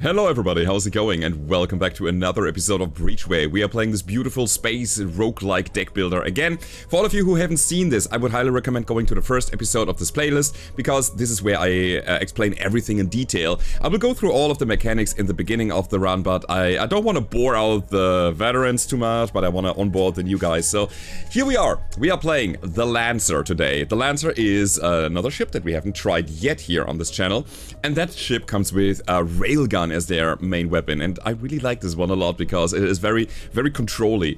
Hello everybody, how's it going? And welcome back to another episode of Breachway. We are playing this beautiful space roguelike deck builder again. For all of you who haven't seen this, I would highly recommend going to the first episode of this playlist, because this is where I explain everything in detail. I will go through all of the mechanics in the beginning of the run, but I don't want to bore out the veterans too much, but I want to onboard the new guys. So here we are playing the Lancer today. The Lancer is another ship that we haven't tried yet here on this channel, and that ship comes with a railgun as their main weapon, and I really like this one a lot because it is very control-y.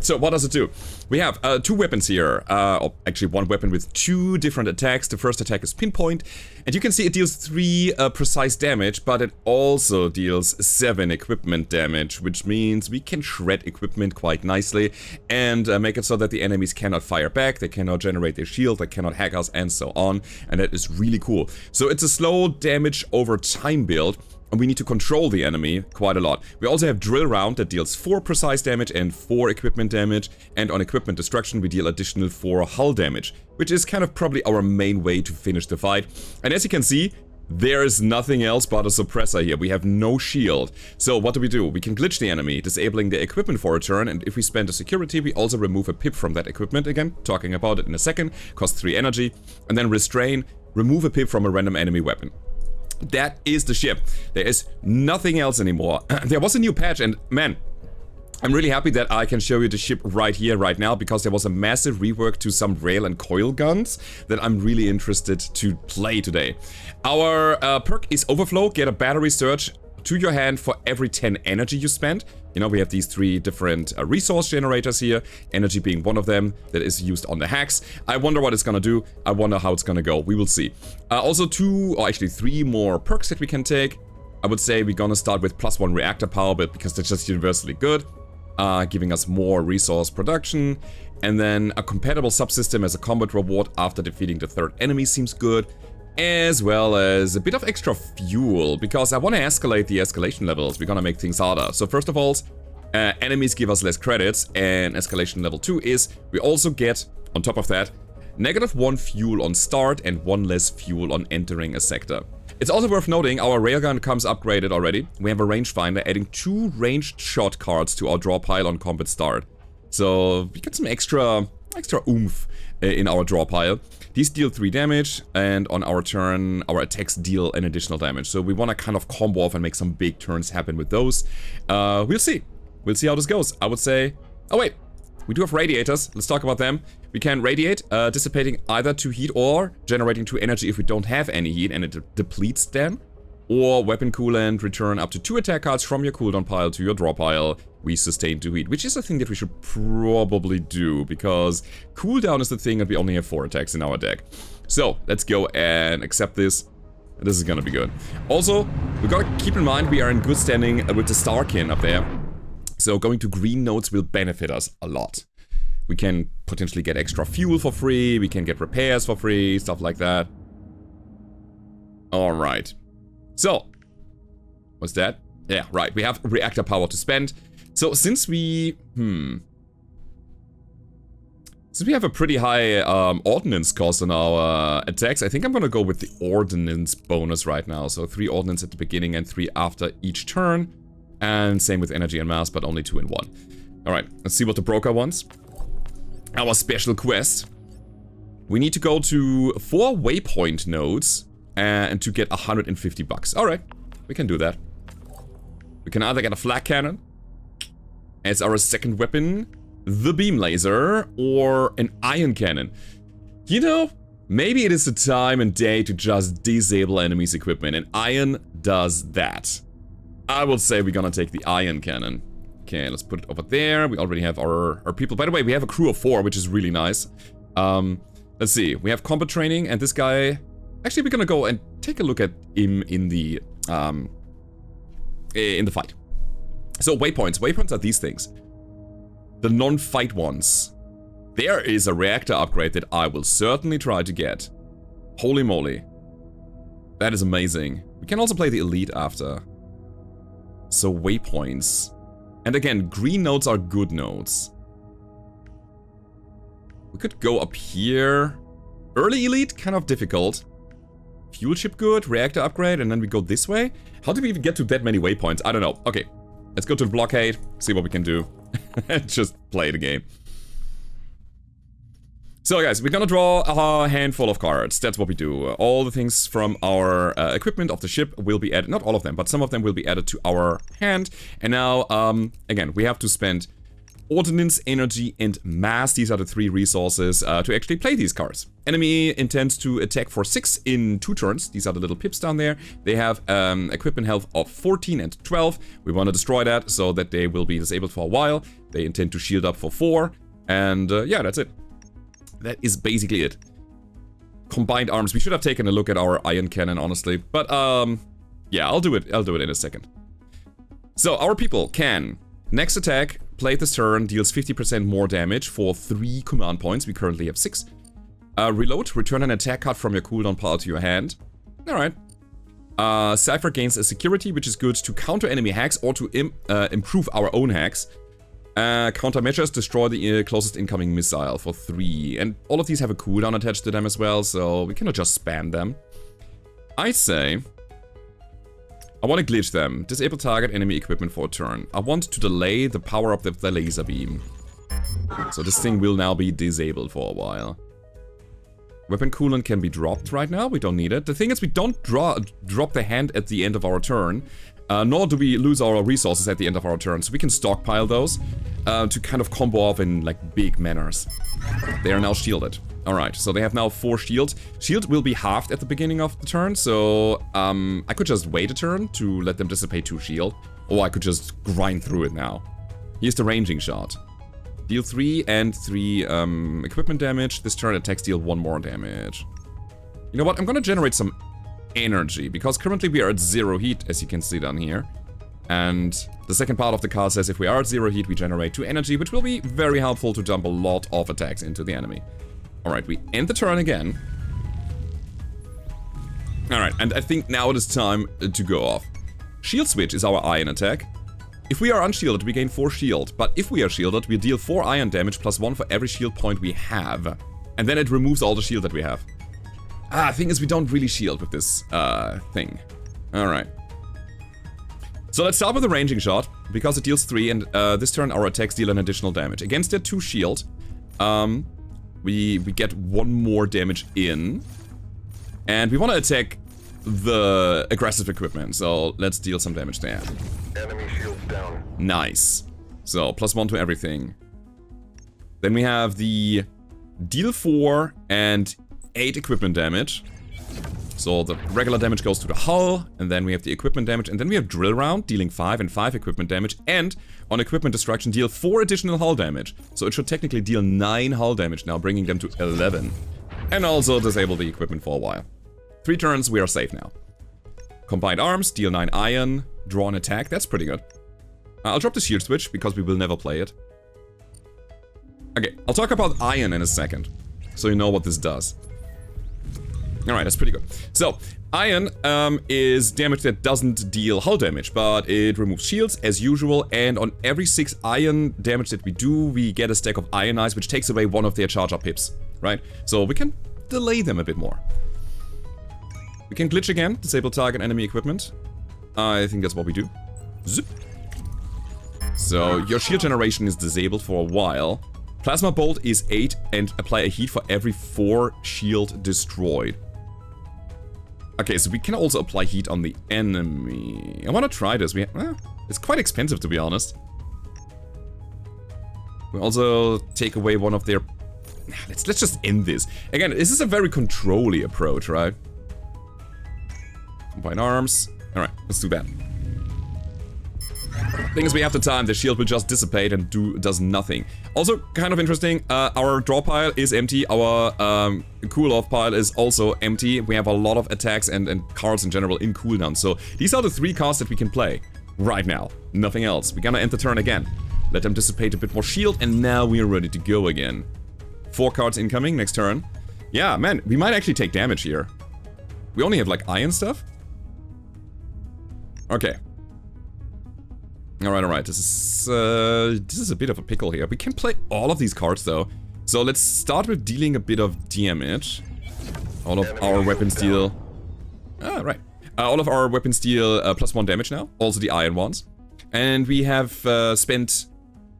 So what does it do? We have two weapons here, or actually one weapon with two different attacks. The first attack is pinpoint, and you can see it deals 3 precise damage, but it also deals 7 equipment damage, which means we can shred equipment quite nicely and make it so that the enemies cannot fire back, they cannot generate their shield, they cannot hack us, and so on, and that is really cool. So it's a slow damage over time build, and we need to control the enemy quite a lot. We also have Drill Round that deals 4 precise damage and 4 equipment damage, and on equipment destruction we deal additional 4 hull damage, which is kind of probably our main way to finish the fight. And as you can see, there is nothing else but a suppressor here. We have no shield. So what do? We can glitch the enemy, disabling the equipment for a turn, and if we spend a security, we also remove a pip from that equipment. Again, talking about it in a second, costs 3 energy. And then Restrain, remove a pip from a random enemy weapon. That is the ship. There is nothing else anymore. There was a new patch, and man, I'm really happy that I can show you the ship right here, right now, because there was a massive rework to some rail and coil guns that I'm really interested to play today. Our perk is Overflow. Get a battery surge to your hand for every 10 energy you spend. You know, we have these 3 different resource generators here, energy being one of them that is used on the hacks. I wonder what it's gonna do. I wonder how it's gonna go. We will see. Also 2, or actually 3 more perks that we can take. I would say we're gonna start with +1 reactor power, but because they're just universally good, giving us more resource production. And then a compatible subsystem as a combat reward after defeating the 3rd enemy seems good. As well as a bit of extra fuel, because I want to escalate the escalation levels. We're gonna make things harder. So first of all, enemies give us less credits, and escalation level 2 is we also get, on top of that, -1 fuel on start and 1 less fuel on entering a sector. It's also worth noting our railgun comes upgraded already. We have a rangefinder, adding 2 ranged shot cards to our draw pile on combat start. So we get some extra oomph in our draw pile. These deal 3 damage, and on our turn, our attacks deal an additional damage. So we want to kind of combo off and make some big turns happen with those. We'll see. We'll see how this goes. I would say... Oh wait, we do have radiators. Let's talk about them. We can radiate, dissipating either 2 heat or generating 2 energy if we don't have any heat and it depletes them. Or weapon coolant, return up to 2 attack cards from your cooldown pile to your draw pile. We sustain 2 heat, which is a thing that we should probably do, because cooldown is the thing that we only have 4 attacks in our deck. So, let's go and accept this. This is gonna be good. Also, we gotta keep in mind we are in good standing with the Starkin up there. So going to green nodes will benefit us a lot. We can potentially get extra fuel for free, we can get repairs for free, stuff like that. Alright. So, what's that? Yeah, right, we have reactor power to spend. So since we have a pretty high ordnance cost on our attacks, I think I'm gonna go with the ordnance bonus right now. So 3 ordnance at the beginning and 3 after each turn. And same with energy and mass, but only 2 in 1. Alright, let's see what the broker wants. Our special quest. We need to go to 4 waypoint nodes and to get 150 bucks. Alright, we can do that. We can either get a flak cannon as our second weapon, the beam laser, or an ion cannon. You know, maybe it is the time and day to just disable enemies' equipment, and ion does that. I will say we're gonna take the ion cannon. Okay, let's put it over there. We already have our people. By the way, we have a crew of 4, which is really nice. Let's see. We have combat training, and this guy... Actually, we're gonna go and take a look at him in the fight. So, waypoints. Waypoints are these things. The non-fight ones. There is a reactor upgrade that I will certainly try to get. Holy moly. That is amazing. We can also play the elite after. So, waypoints. And again, green nodes are good nodes. We could go up here. Early elite, kind of difficult. Fuel ship good, reactor upgrade, and then we go this way? How did we even get to that many waypoints? I don't know. Okay, let's go to the blockade, see what we can do. Just play the game. So guys, we're gonna draw a handful of cards. That's what we do. All the things from our equipment of the ship will be added. Not all of them, but some of them will be added to our hand. And now, again, we have to spend ordnance, energy, and mass. These are the 3 resources to actually play these cards. Enemy intends to attack for 6 in 2 turns. These are the little pips down there. They have equipment health of 14 and 12. We want to destroy that so that they will be disabled for a while. They intend to shield up for 4. And yeah, that's it. That is basically it. Combined arms. We should have taken a look at our iron cannon, honestly. But, yeah, I'll do it. I'll do it in a second. So, our people can... Next attack, played this turn, deals 50% more damage for 3 command points. We currently have 6. Reload. Return an attack card from your cooldown pile to your hand. Alright. Cypher gains a security, which is good to counter enemy hacks or to improve our own hacks. Countermeasures, destroy the closest incoming missile for 3. And all of these have a cooldown attached to them as well, so we cannot just spam them. I say... I want to glitch them. Disable target enemy equipment for a turn. I want to delay the power up of the laser beam. So this thing will now be disabled for a while. Weapon coolant can be dropped right now. We don't need it. The thing is, we don't drop the hand at the end of our turn. Nor do we lose our resources at the end of our turn. So we can stockpile those to kind of combo off in like big manners. They are now shielded. Alright, so they have now 4 shield. Shield will be halved at the beginning of the turn, so I could just wait a turn to let them dissipate 2 shield. Or I could just grind through it now. Here's the ranging shot. Deal 3 and 3 equipment damage. This turn attacks deal 1 more damage. You know what, I'm gonna generate some energy, because currently we are at 0 heat, as you can see down here. And the second part of the card says if we are at 0 heat, we generate 2 energy, which will be very helpful to dump a lot of attacks into the enemy. Alright, we end the turn again. Alright, and I think now it is time to go off. Shield switch is our iron attack. If we are unshielded, we gain 4 shield, but if we are shielded, we deal 4 iron damage plus 1 for every shield point we have. And then it removes all the shield that we have. Thing is, we don't really shield with this thing. Alright. So let's start with the ranging shot, because it deals 3, and this turn our attacks deal an additional damage. Against their 2 shield, we get 1 more damage in. And we want to attack the aggressive equipment, so let's deal some damage there. Enemy shields down. Nice. So, +1 to everything. Then we have the deal 4 and 8 equipment damage. So the regular damage goes to the hull, and then we have the equipment damage, and then we have drill round, dealing 5 and 5 equipment damage, and on equipment destruction deal 4 additional hull damage. So it should technically deal 9 hull damage now, bringing them to 11. And also disable the equipment for a while. 3 turns, we are safe now. Combined arms, deal 9 iron, draw an attack, that's pretty good. I'll drop the shield switch, because we will never play it. Okay, I'll talk about iron in a second, so you know what this does. Alright, that's pretty good. So, iron is damage that doesn't deal hull damage, but it removes shields as usual, and on every 6 iron damage that we do, we get a stack of iron eyes, which takes away 1 of their charge-up pips, right? So we can delay them a bit more. We can glitch again, disable target enemy equipment. I think that's what we do. Zip. So, your shield generation is disabled for a while. Plasma bolt is 8 and apply a heat for every 4 shield destroyed. Okay, so we can also apply heat on the enemy. I want to try this. It's quite expensive, to be honest. We also take away 1 of their... Let's just end this. Again, this is a very control-y approach, right? Combine arms. Alright, let's do that. Thing is, we have the time, the shield will just dissipate and does nothing. Also, kind of interesting, our draw pile is empty, our cool-off pile is also empty. We have a lot of attacks and cards in general in cooldown. So these are the 3 cards that we can play right now. Nothing else. We're gonna end the turn again. Let them dissipate a bit more shield, and now we are ready to go again. 4 cards incoming next turn. Yeah, man, we might actually take damage here. We only have like iron stuff. Okay. Alright, this is a bit of a pickle here. We can play all of these cards though. So let's start with dealing a bit of damage. All of our weapons deal Ah, right. All of our weapons deal +1 damage now, also the iron ones. And we have spent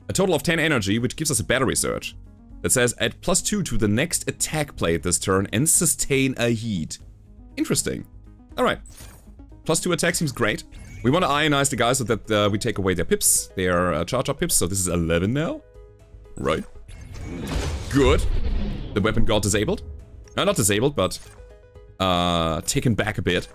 a total of 10 energy, which gives us a battery surge. That says add +2 to the next attack plate this turn and sustain a heat. Interesting. Alright. +2 attack seems great. We want to ionize the guys so that we take away their pips, their charge-up pips, so this is 11 now. Right. Good. The weapon got disabled. Not disabled, but taken back a bit.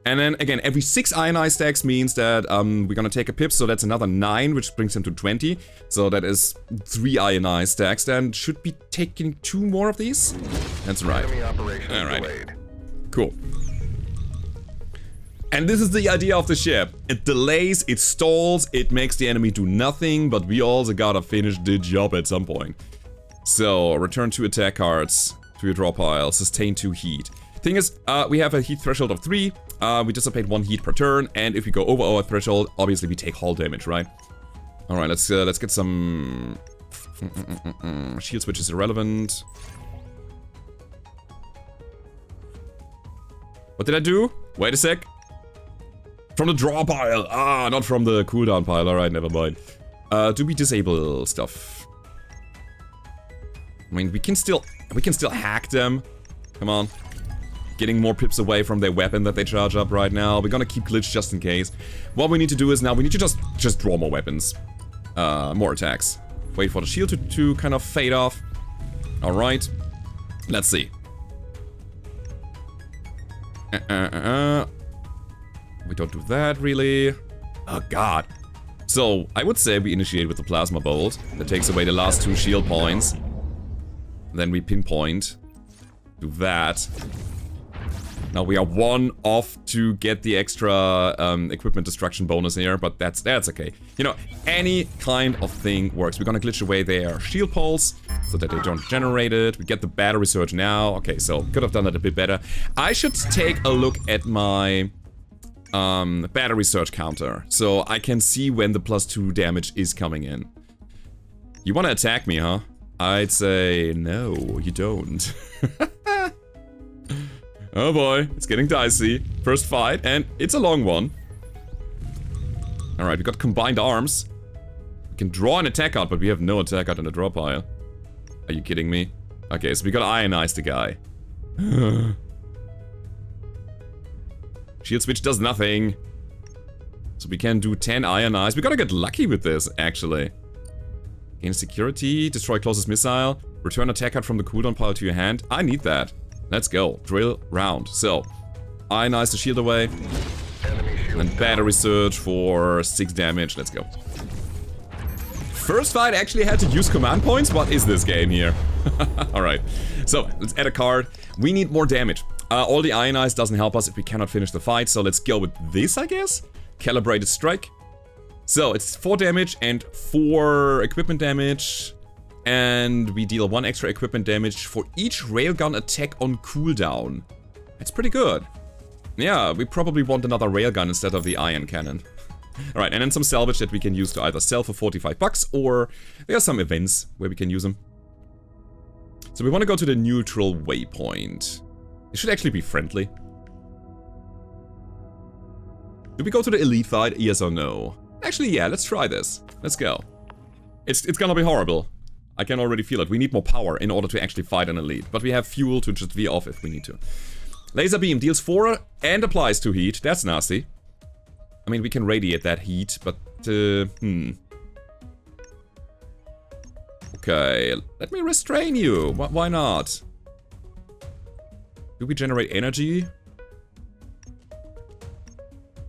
And then again, every 6 ionized stacks means that we're gonna take a pip, so that's another 9, which brings them to 20. So that is 3 ionized stacks, then should be taking 2 more of these. That's right. Alright. Cool. And this is the idea of the ship. It delays, it stalls, it makes the enemy do nothing, but we also gotta finish the job at some point. So, return 2 attack cards to your draw pile, sustain 2 heat. Thing is, we have a heat threshold of 3, we dissipate 1 heat per turn, and if we go over our threshold, obviously we take hull damage, right? Alright, let's get some... Shield switch is irrelevant. What did I do? Wait a sec. From the draw pile! Ah, not from the cooldown pile, alright, never mind. Do we disable stuff? I mean, we can still hack them. Come on. Getting more pips away from their weapon that they charge up right now. We're gonna keep glitch just in case. What we need to do is now we need to just draw more weapons. More attacks. Wait for the shield to kind of fade off. Alright. Let's see. We don't do that really. Oh god. So I would say we initiate with the plasma bolt. That takes away the last 2 shield points. Then we pinpoint. Do that. Now we are 1 off to get the extra equipment destruction bonus here, but that's okay. You know, any kind of thing works. We're gonna glitch away their shield pulse so that they don't generate it. We get the battery surge now. Okay, so could have done that a bit better. I should take a look at my battery surge counter so I can see when the +2 damage is coming in. You wanna attack me, huh? I'd say no, you don't. Oh boy, it's getting dicey. First fight, and it's a long one. Alright, we got combined arms. We can draw an attack card, but we have no attack card in the draw pile. Are you kidding me? Okay, so we gotta ionize the guy. Shield switch does nothing. So we can do 10 ionize. We gotta get lucky with this, actually. Gain security, destroy closest missile, return attack card from the cooldown pile to your hand. I need that. Let's go. Drill round. So, ionize the shield away. And battery surge for 6 damage. Let's go. First fight actually had to use command points? What is this game here? Alright. So, let's add a card. We need more damage. All the ionize doesn't help us if we cannot finish the fight. So, let's go with this, I guess. Calibrated strike. So, it's 4 damage and 4 equipment damage. And we deal 1 extra equipment damage for each railgun attack on cooldown. That's pretty good. Yeah, we probably want another railgun instead of the iron cannon. Alright, and then some salvage that we can use to either sell for 45 bucks or there are some events where we can use them. So we want to go to the neutral waypoint. It should actually be friendly. Do we go to the elite fight? Yes or no? Actually, yeah, let's try this. Let's go. It's gonna be horrible. I can already feel it. We need more power in order to actually fight an elite. But we have fuel to just veer off if we need to. Laser beam deals 4 and applies 2 heat. That's nasty. I mean, we can radiate that heat, but... Okay, let me restrain you. Why not? Do we generate energy?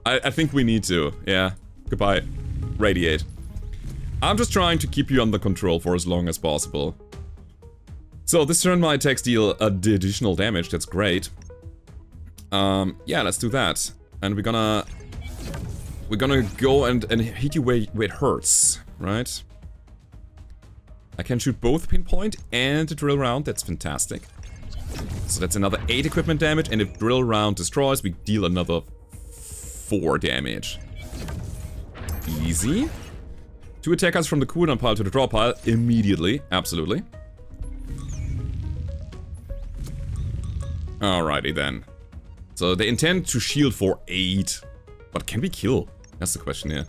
I think we need to. Yeah. Goodbye. Radiate. I'm just trying to keep you under control for as long as possible. So this turn my attacks deal additional damage, that's great. Yeah, let's do that. And we're gonna go and hit you where it hurts, right? I can shoot both pinpoint and drill round, that's fantastic. So that's another 8 equipment damage, and if drill round destroys, we deal another 4 damage. Easy. 2 attackers from the cooldown pile to the draw pile immediately. Absolutely. Alrighty then. So they intend to shield for 8. But can we kill? That's the question here.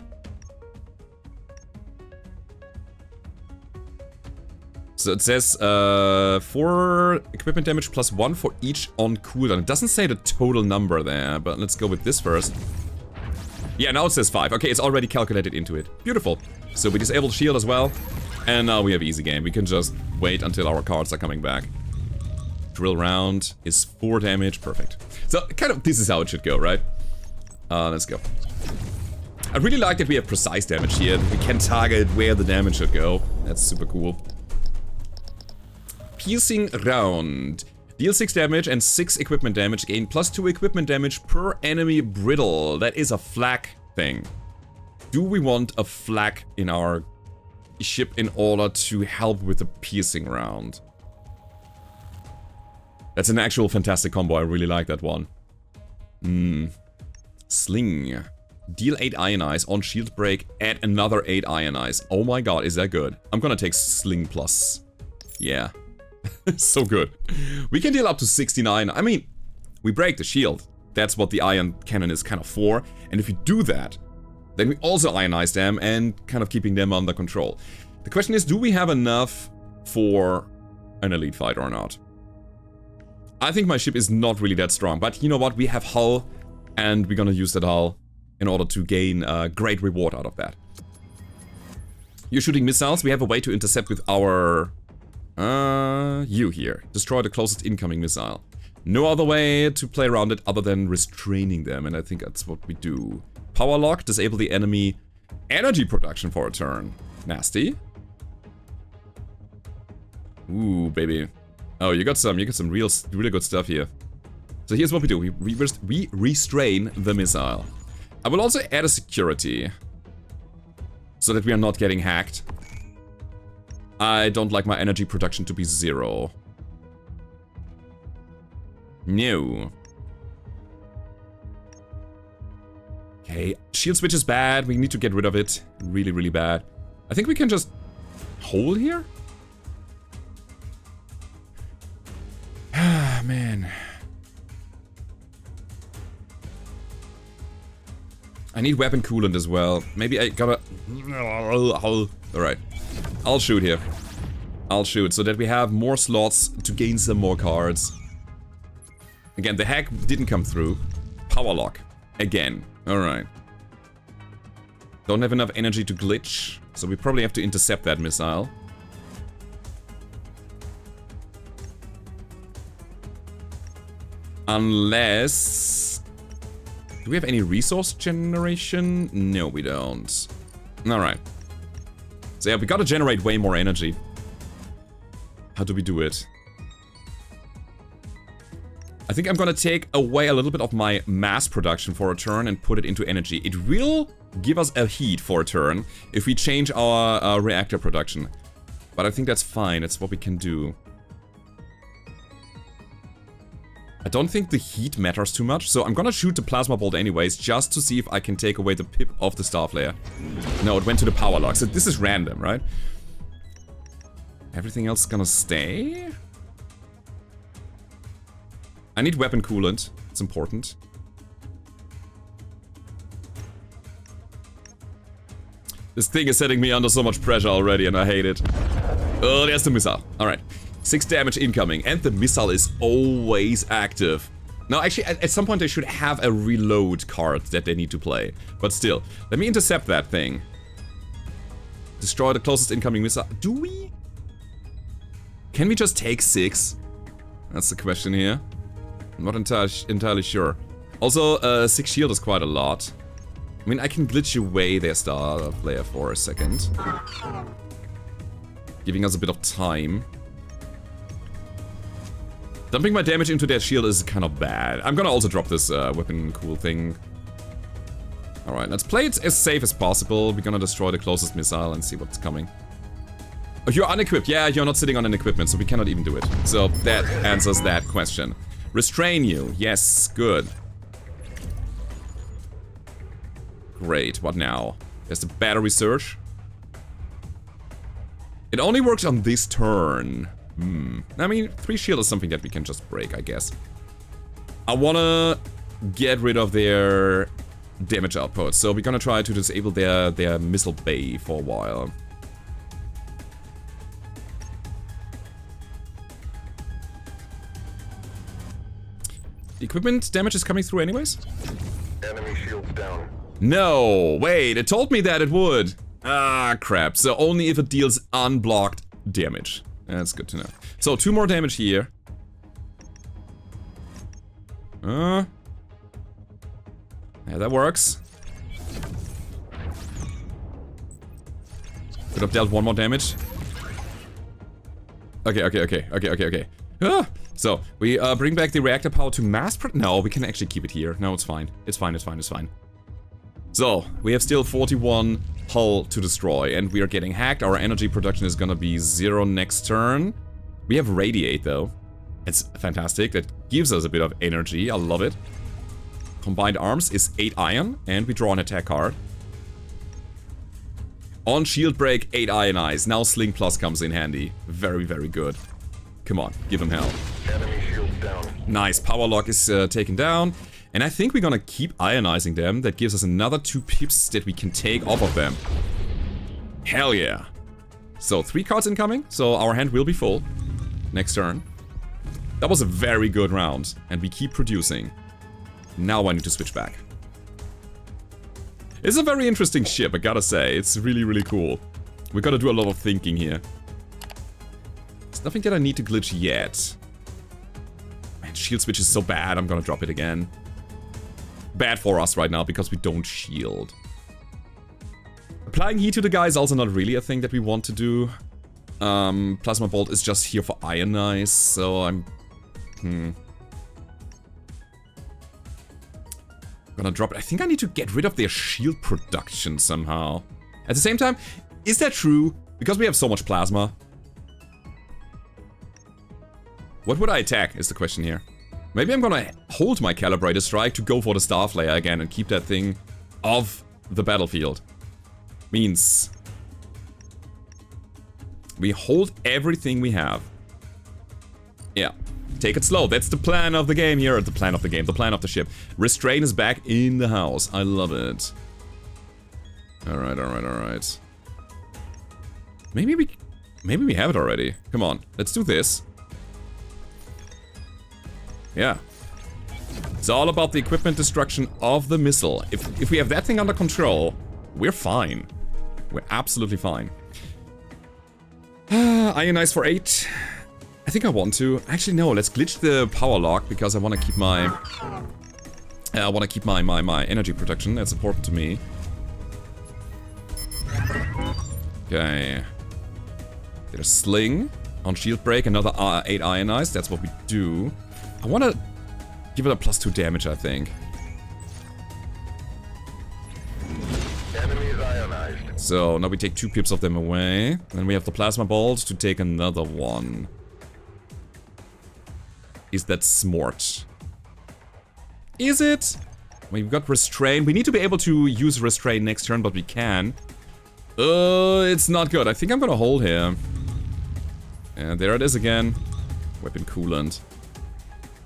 So it says 4 equipment damage plus 1 for each on cooldown. It doesn't say the total number there, but let's go with this first. Yeah, now it says 5. Okay, it's already calculated into it. Beautiful. So we disable shield as well. And now we have easy game. We can just wait until our cards are coming back. Drill round is 4 damage. Perfect. So kind of this is how it should go, right? Let's go. I really like that we have precise damage here. We can target where the damage should go. That's super cool. Piercing round. Deal 6 damage and 6 equipment damage. Gain plus 2 equipment damage per enemy brittle. That is a flak thing. Do we want a flak in our ship in order to help with the piercing round? That's an actual fantastic combo. I really like that one. Sling. Deal 8 ionize on shield break. Add another 8 ionize. Oh my god, is that good? I'm gonna take Sling plus. Yeah. So good. We can deal up to 69. I mean, we break the shield. That's what the ion cannon is kind of for. And if you do that, then we also ionize them and kind of keeping them under control. The question is, do we have enough for an elite fight or not? I think my ship is not really that strong, but you know what? We have hull, and we're gonna use that hull in order to gain a great reward out of that. You're shooting missiles. We have a way to intercept with our... you here. Destroy the closest incoming missile. No other way to play around it other than restraining them, and I think that's what we do. Power lock, disable the enemy energy production for a turn. Nasty. Ooh, baby. Oh, you got some really good stuff here. So here's what we do. We restrain the missile. I will also add a security so that we are not getting hacked. I don't like my energy production to be 0. No. Okay, shield switch is bad. We need to get rid of it. Really, really bad. I think we can just hold here? Ah, man. I need weapon coolant as well. Maybe I gotta... Alright. I'll shoot here. I'll shoot so that we have more slots to gain some more cards. Again, the hack didn't come through. Power lock. Again. Alright. Don't have enough energy to glitch, so we probably have to intercept that missile. Unless... Do we have any resource generation? No, we don't. Alright. So yeah, we gotta generate way more energy. How do we do it? I think I'm gonna take away a little bit of my mass production for a turn and put it into energy. It will give us a heat for a turn if we change our reactor production. But I think that's fine, it's what we can do. I don't think the heat matters too much, so I'm gonna shoot the plasma bolt anyways, just to see if I can take away the pip of the star flare. No, it went to the power lock, so this is random, right? Everything else is gonna stay? I need weapon coolant, it's important. This thing is setting me under so much pressure already and I hate it. Oh, there's the missile. Alright. 6 damage incoming, and the missile is always active. Now, actually, at some point they should have a reload card that they need to play. But still, let me intercept that thing. Destroy the closest incoming missile. Do we? Can we just take 6? That's the question here. I'm not entirely sure. Also, 6 shield is quite a lot. I mean, I can glitch away their star player for a second. Giving us a bit of time. Dumping my damage into their shield is kind of bad. I'm gonna also drop this weapon cool thing. Alright, let's play it as safe as possible. We're gonna destroy the closest missile and see what's coming. Oh, you're unequipped. Yeah, you're not sitting on an equipment, so we cannot even do it. So that answers that question. Restrain you. Yes, good. Great, what now? There's the battery surge. It only works on this turn. I mean, 3 shield is something that we can just break, I guess. I wanna get rid of their damage output. So we're gonna try to disable their missile bay for a while. The equipment damage is coming through anyways? Enemy shields down. No, wait, it told me that it would. Ah, crap. So only if it deals unblocked damage. That's good to know. So 2 more damage here. Yeah, that works. Could have dealt 1 more damage. Okay. Ah! So, we bring back the reactor power to mass no, we can actually keep it here. No, it's fine. It's fine. So, we have still 41 hull to destroy, and we are getting hacked. Our energy production is gonna be 0 next turn. We have radiate, though. It's fantastic. That gives us a bit of energy. I love it. Combined arms is 8 iron, and we draw an attack card. On shield break, 8 ionize. Now Sling Plus comes in handy. Very, very good. Come on, give him hell. Enemy shields down. Nice, power lock is taken down. And I think we're gonna keep ionizing them. That gives us another 2 pips that we can take off of them. Hell yeah. So 3 cards incoming, so our hand will be full next turn. That was a very good round, and we keep producing. Now I need to switch back. It's a very interesting ship, I gotta say. It's really, really cool. We gotta do a lot of thinking here. There's nothing that I need to glitch yet. Man, shield switch is so bad, I'm gonna drop it again. Bad for us right now, because we don't shield. Applying heat to the guy is also not really a thing that we want to do. Plasma Bolt is just here for ionize, so I'm... gonna drop it. I think I need to get rid of their shield production somehow. At the same time, is that true? Because we have so much plasma. What would I attack is the question here. Maybe I'm gonna hold my Calibrated Strike to go for the Star Flare again and keep that thing off the battlefield. Means we hold everything we have. Yeah. Take it slow. That's the plan of the game here. The plan of the game. The plan of the ship. Restrain is back in the house. I love it. Alright. Maybe we have it already. Come on. Let's do this. Yeah. It's all about the equipment destruction of the missile. If we have that thing under control, we're fine. We're absolutely fine. Ionize for 8. I think I want to. Actually, no. Let's glitch the power lock because I want to keep my. my energy production. That's important to me. Okay. Get a sling on shield break. Another 8 ionize. That's what we do. I want to give it a +2 damage. I think. Enemies ionized. So now we take 2 pips of them away. Then we have the plasma balls to take another 1. Is that smart? Is it? We've got restrain. We need to be able to use restrain next turn, but we can. It's not good. I think I'm gonna hold here. And there it is again. Weapon coolant.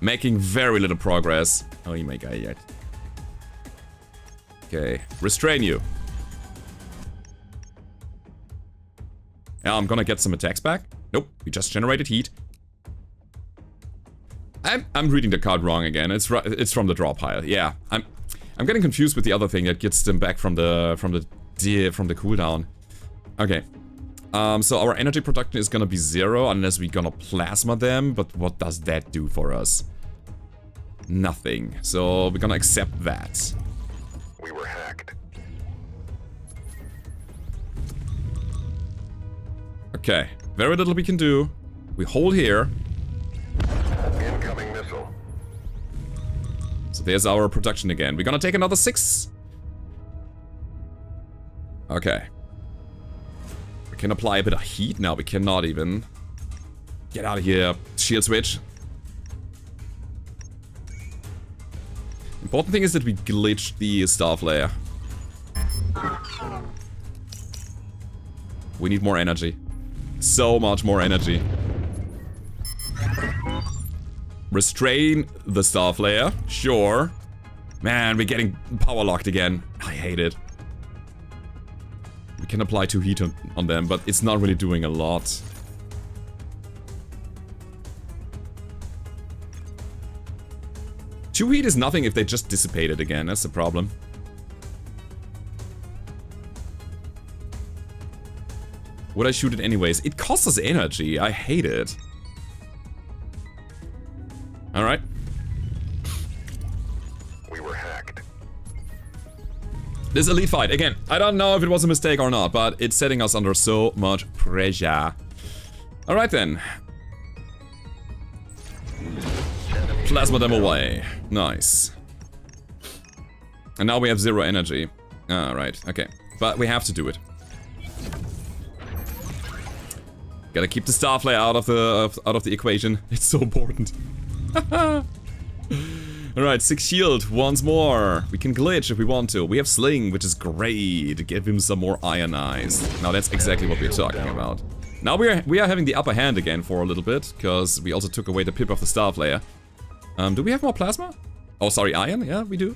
Making very little progress. Oh, you make it. Okay, restrain you. Yeah, I'm gonna get some attacks back. Nope, we just generated heat. I'm reading the card wrong again. It's from the draw pile. Yeah, I'm getting confused with the other thing that gets them back from the cooldown. Okay. So our energy production is gonna be 0 unless we're gonna plasma them. But what does that do for us? Nothing. So we're gonna accept that. We were hacked. Okay. Very little we can do. We hold here. Incoming missile. So there's our production again. We're gonna take another 6. Okay. We can apply a bit of heat now. We cannot even. Get out of here. Shield switch. Important thing is that we glitch the Star Flare. We need more energy. So much more energy. Restrain the Star Flare. Sure. Man, we're getting power locked again. I hate it. We can apply 2 heat on them, but it's not really doing a lot. Two heat is nothing if they just dissipate it again, that's the problem. Would I shoot it anyways? It costs us energy, I hate it. Alright. We were hacked. This elite fight, again, I don't know if it was a mistake or not, but it's setting us under so much pressure. Alright then. Plasma them away. Nice. And now we have 0 energy. Alright, okay. But we have to do it. Gotta keep the Starflare out of the equation. It's so important. Alright, 6 shield, once more. We can glitch if we want to. We have Sling, which is great. Give him some more ionized. Now that's exactly what we're talking about. Now we are having the upper hand again for a little bit, because we also took away the pip of the Starflare. Do we have more plasma? Oh, sorry, iron? Yeah, we do.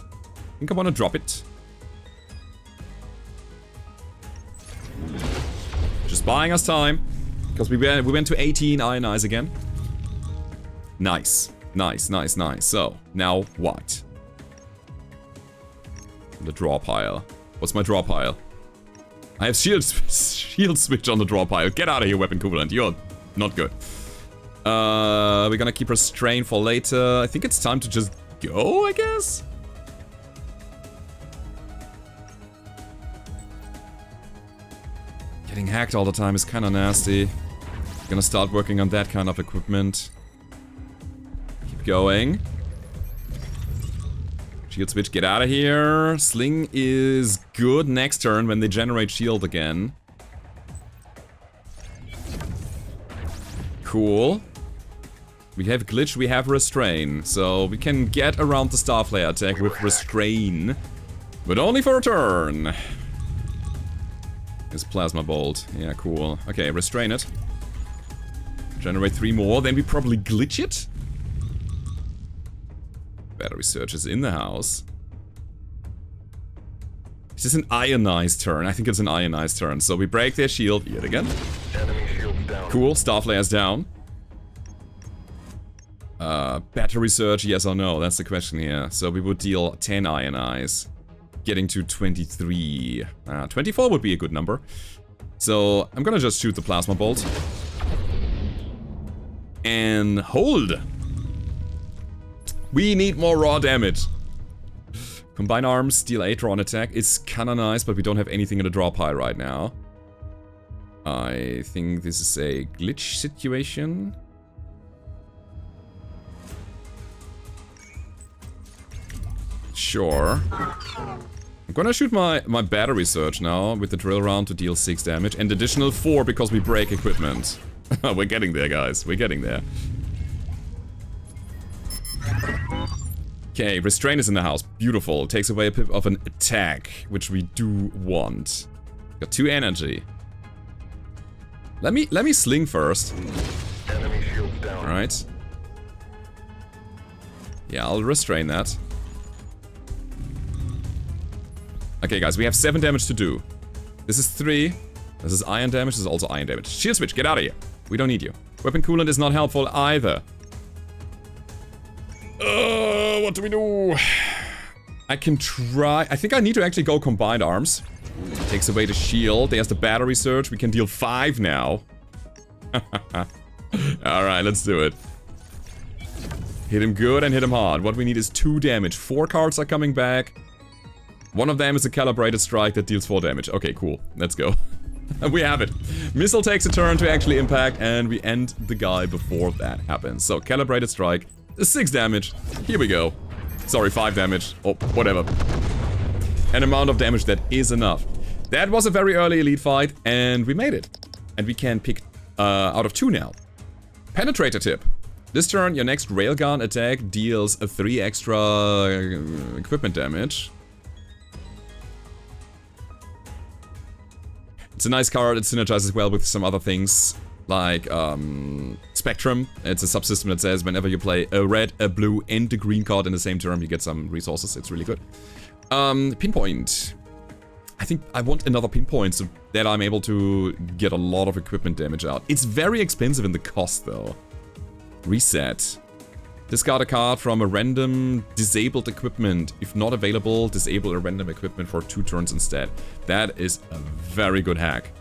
I think I want to drop it. Just buying us time, because we went to 18 ionize again. Nice. Nice, nice, nice. So, now what? The draw pile. What's my draw pile? I have shield switch on the draw pile. Get out of here, weapon coolant. You're not good. We're gonna keep restraint for later. I think it's time to just go, I guess? Getting hacked all the time is kinda nasty. Gonna start working on that kind of equipment. Keep going. Shield switch, get out of here. Sling is good next turn when they generate shield again. Cool. We have glitch, we have restrain. So we can get around the Starflare attack with restrain. But only for a turn. It's Plasma Bolt. Yeah, cool. Okay, restrain it. Generate 3 more, then we probably glitch it. Battery Surge is in the house. Is this an ionized turn? I think it's an ionized turn. So we break their shield yet again. Enemy shields down. Cool, Starflare's down. Battery Surge, yes or no? That's the question here. So we would deal 10 ionize. Getting to 23. 24 would be a good number. So I'm gonna just shoot the Plasma Bolt. And hold! We need more raw damage. Combine arms, deal 8 raw on attack. It's kinda nice, but we don't have anything in the draw pile right now. I think this is a glitch situation. Sure. I'm gonna shoot my battery surge now with the drill round to deal 6 damage and additional 4 because we break equipment. We're getting there, guys. We're getting there. Okay, restraint is in the house. Beautiful. Takes away a pip of an attack, which we do want. Got 2 energy. Let me sling first. Enemy shields down. Alright. Yeah, I'll restrain that. Okay, guys, we have 7 damage to do. This is 3. This is iron damage. This is also iron damage. Shield switch, get out of here. We don't need you. Weapon coolant is not helpful either. What do we do? I can try. I think I need to actually go combined arms. Takes away the shield. There's the battery surge. We can deal 5 now. Alright, let's do it. Hit him good and hit him hard. What we need is 2 damage. 4 cards are coming back. One of them is a calibrated strike that deals 4 damage. Okay, cool. Let's go. We have it. Missile takes a turn to actually impact, and we end the guy before that happens. So, calibrated strike. 6 damage. Here we go. Sorry, 5 damage. Oh, whatever. An amount of damage that is enough. That was a very early elite fight, and we made it. And we can pick out of 2 now. Penetrator tip. This turn, your next railgun attack deals a 3 extra equipment damage. It's a nice card, it synergizes well with some other things. like Spectrum. It's a subsystem that says whenever you play a red, a blue, and a green card in the same turn, you get some resources. It's really good. Pinpoint. I think I want another pinpoint so that I'm able to get a lot of equipment damage out. It's very expensive in the cost though. Reset. Discard a card from a random disabled equipment. If not available, disable a random equipment for 2 turns instead. That is a very good hack.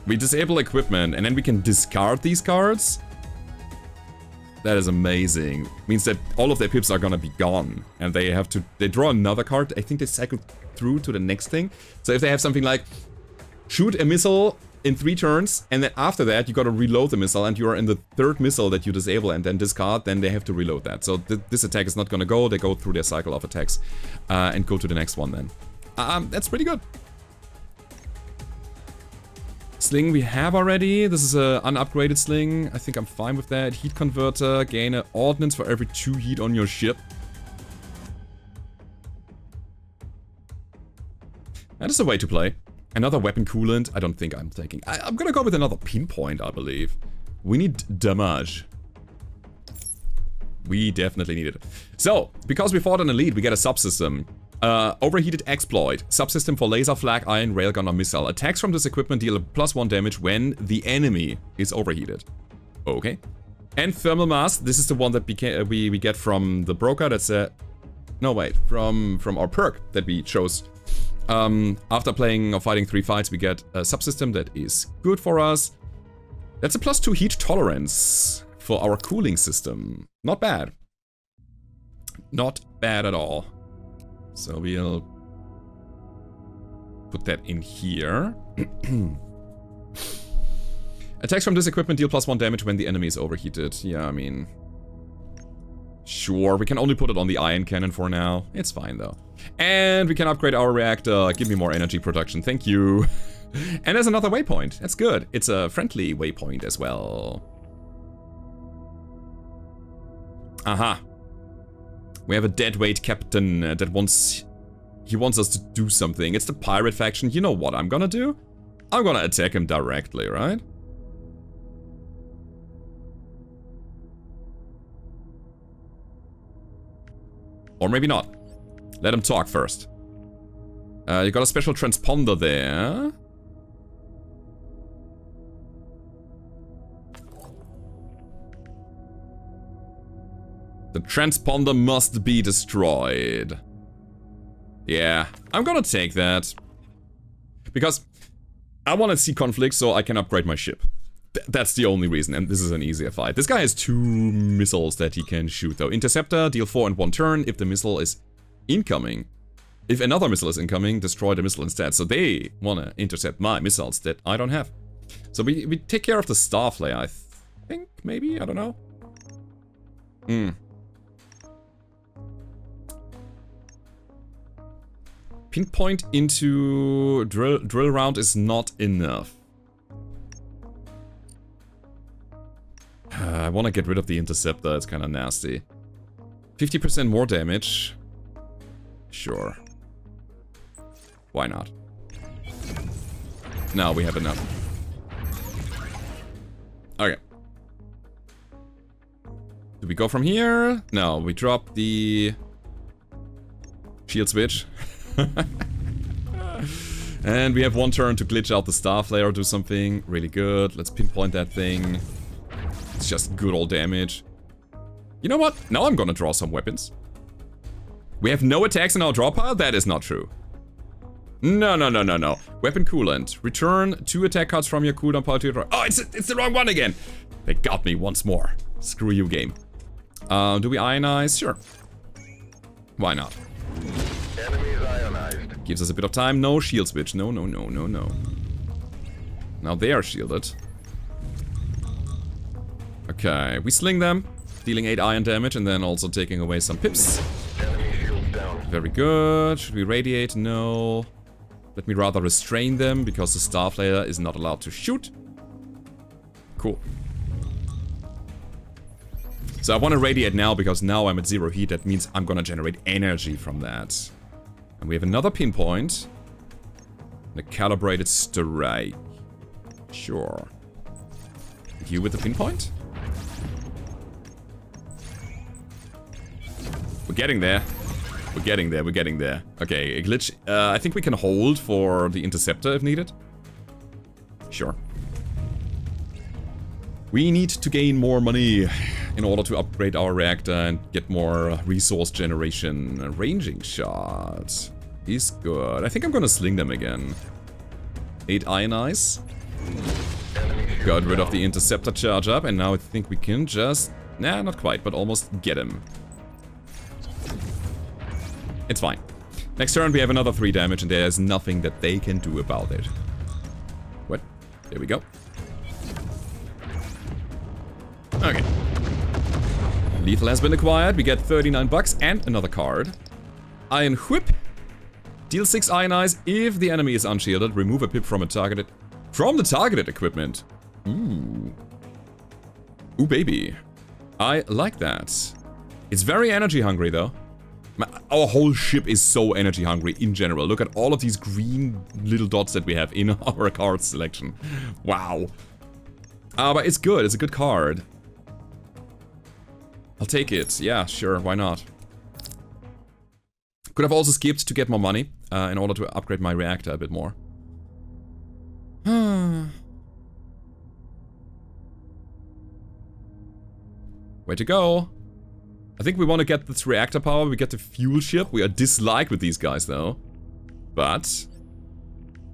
We disable equipment and then we can discard these cards. That is amazing. Means that all of their pips are gonna be gone. And they have to... They draw another card. I think they cycle through to the next thing. So if they have something like... Shoot a missile in 3 turns. And then after that, you gotta reload the missile. And you are in the 3rd missile that you disable and then discard. Then they have to reload that. So this attack is not gonna go. They go through their cycle of attacks. And go to the next one then. That's pretty good. Sling we have already. This is an unupgraded sling. I think I'm fine with that. Heat converter. Gain an ordnance for every 2 heat on your ship. That is a way to play. Another weapon coolant. I don't think I'm taking. I'm gonna go with another pinpoint, I believe. We need damage. We definitely need it. So, because we fought an elite, we get a subsystem. Overheated exploit. Subsystem for laser, flag, iron, railgun, or missile. Attacks from this equipment deal +1 damage when the enemy is overheated. Okay. And thermal mass. This is the one that we get from the broker. That's no wait, from our perk that we chose. After playing or fighting 3 fights, we get a subsystem that is good for us. That's a +2 heat tolerance for our cooling system. Not bad. Not bad at all. So we'll put that in here. Attacks from this equipment deal +1 damage when the enemy is overheated. Yeah, I mean... Sure, we can only put it on the ion cannon for now. It's fine though. And we can upgrade our reactor. Give me more energy production, thank you. And there's another waypoint. That's good. It's a friendly waypoint as well. Aha. We have a deadweight captain that wants us to do something. It's the pirate faction. You know what I'm gonna do? I'm gonna attack him directly, right? Or maybe not. Let him talk first. You got a special transponder there. The transponder must be destroyed. Yeah, I'm gonna take that. Because I want to see conflict so I can upgrade my ship. That's the only reason, and this is an easier fight. This guy has 2 missiles that he can shoot though. Interceptor, deal 4 in 1 turn if the missile is incoming. If another missile is incoming, destroy the missile instead. So they want to intercept my missiles that I don't have. So we take care of the Starflare, I think, maybe? I don't know. Pinpoint into drill round is not enough. I want to get rid of the interceptor, it's kind of nasty. 50% more damage. Sure. Why not? No, we have enough. Okay. Do we go from here? No, we drop the shield switch. And we have 1 turn to glitch out the Starflare or do something really good. Let's pinpoint that thing. It's just good old damage. You know what? Now I'm gonna draw some weapons. We have no attacks in our draw pile? That is not true. No. Weapon coolant. Return 2 attack cards from your cooldown pile to your draw. Oh, it's the wrong one again. They got me once more. Screw you, game. Do we ionize? Sure. Why not? Enemies ionized. Gives us a bit of time. No shield switch. No. Now they are shielded. Okay, we sling them, dealing 8 iron damage and then also taking away some pips. Enemy shields down. Very good. Should we radiate? No. Let me rather restrain them because the Starflare is not allowed to shoot. Cool. So I want to radiate now because now I'm at 0 heat. That means I'm gonna generate energy from that. And we have another pinpoint. And a calibrated strike. Sure. You with the pinpoint? We're getting there. We're getting there, we're getting there. Okay, a glitch. I think we can hold for the interceptor if needed. Sure. We need to gain more money in order to upgrade our reactor and get more resource generation. A ranging shot is good. I think I'm gonna sling them again. 8 ionize. Got rid of the interceptor charge up, and now I think we can just... Nah, not quite, but almost get him. It's fine. Next turn we have another 3 damage, and there's nothing that they can do about it. What? There we go. Okay. Lethal has been acquired. We get 39 bucks and another card. Iron Whip. Deal 6 ionize if the enemy is unshielded. Remove a pip from the targeted equipment. Ooh. Ooh, baby. I like that. It's very energy hungry, though. Our whole ship is so energy hungry in general. Look at all of these green little dots that we have in our card selection. Wow. But it's good. It's a good card. I'll take it. Yeah, sure. Why not? Could have also skipped to get more money in order to upgrade my reactor a bit more. Way to go. I think we want to get this reactor power. We get the fuel ship. We are disliked with these guys, though. But...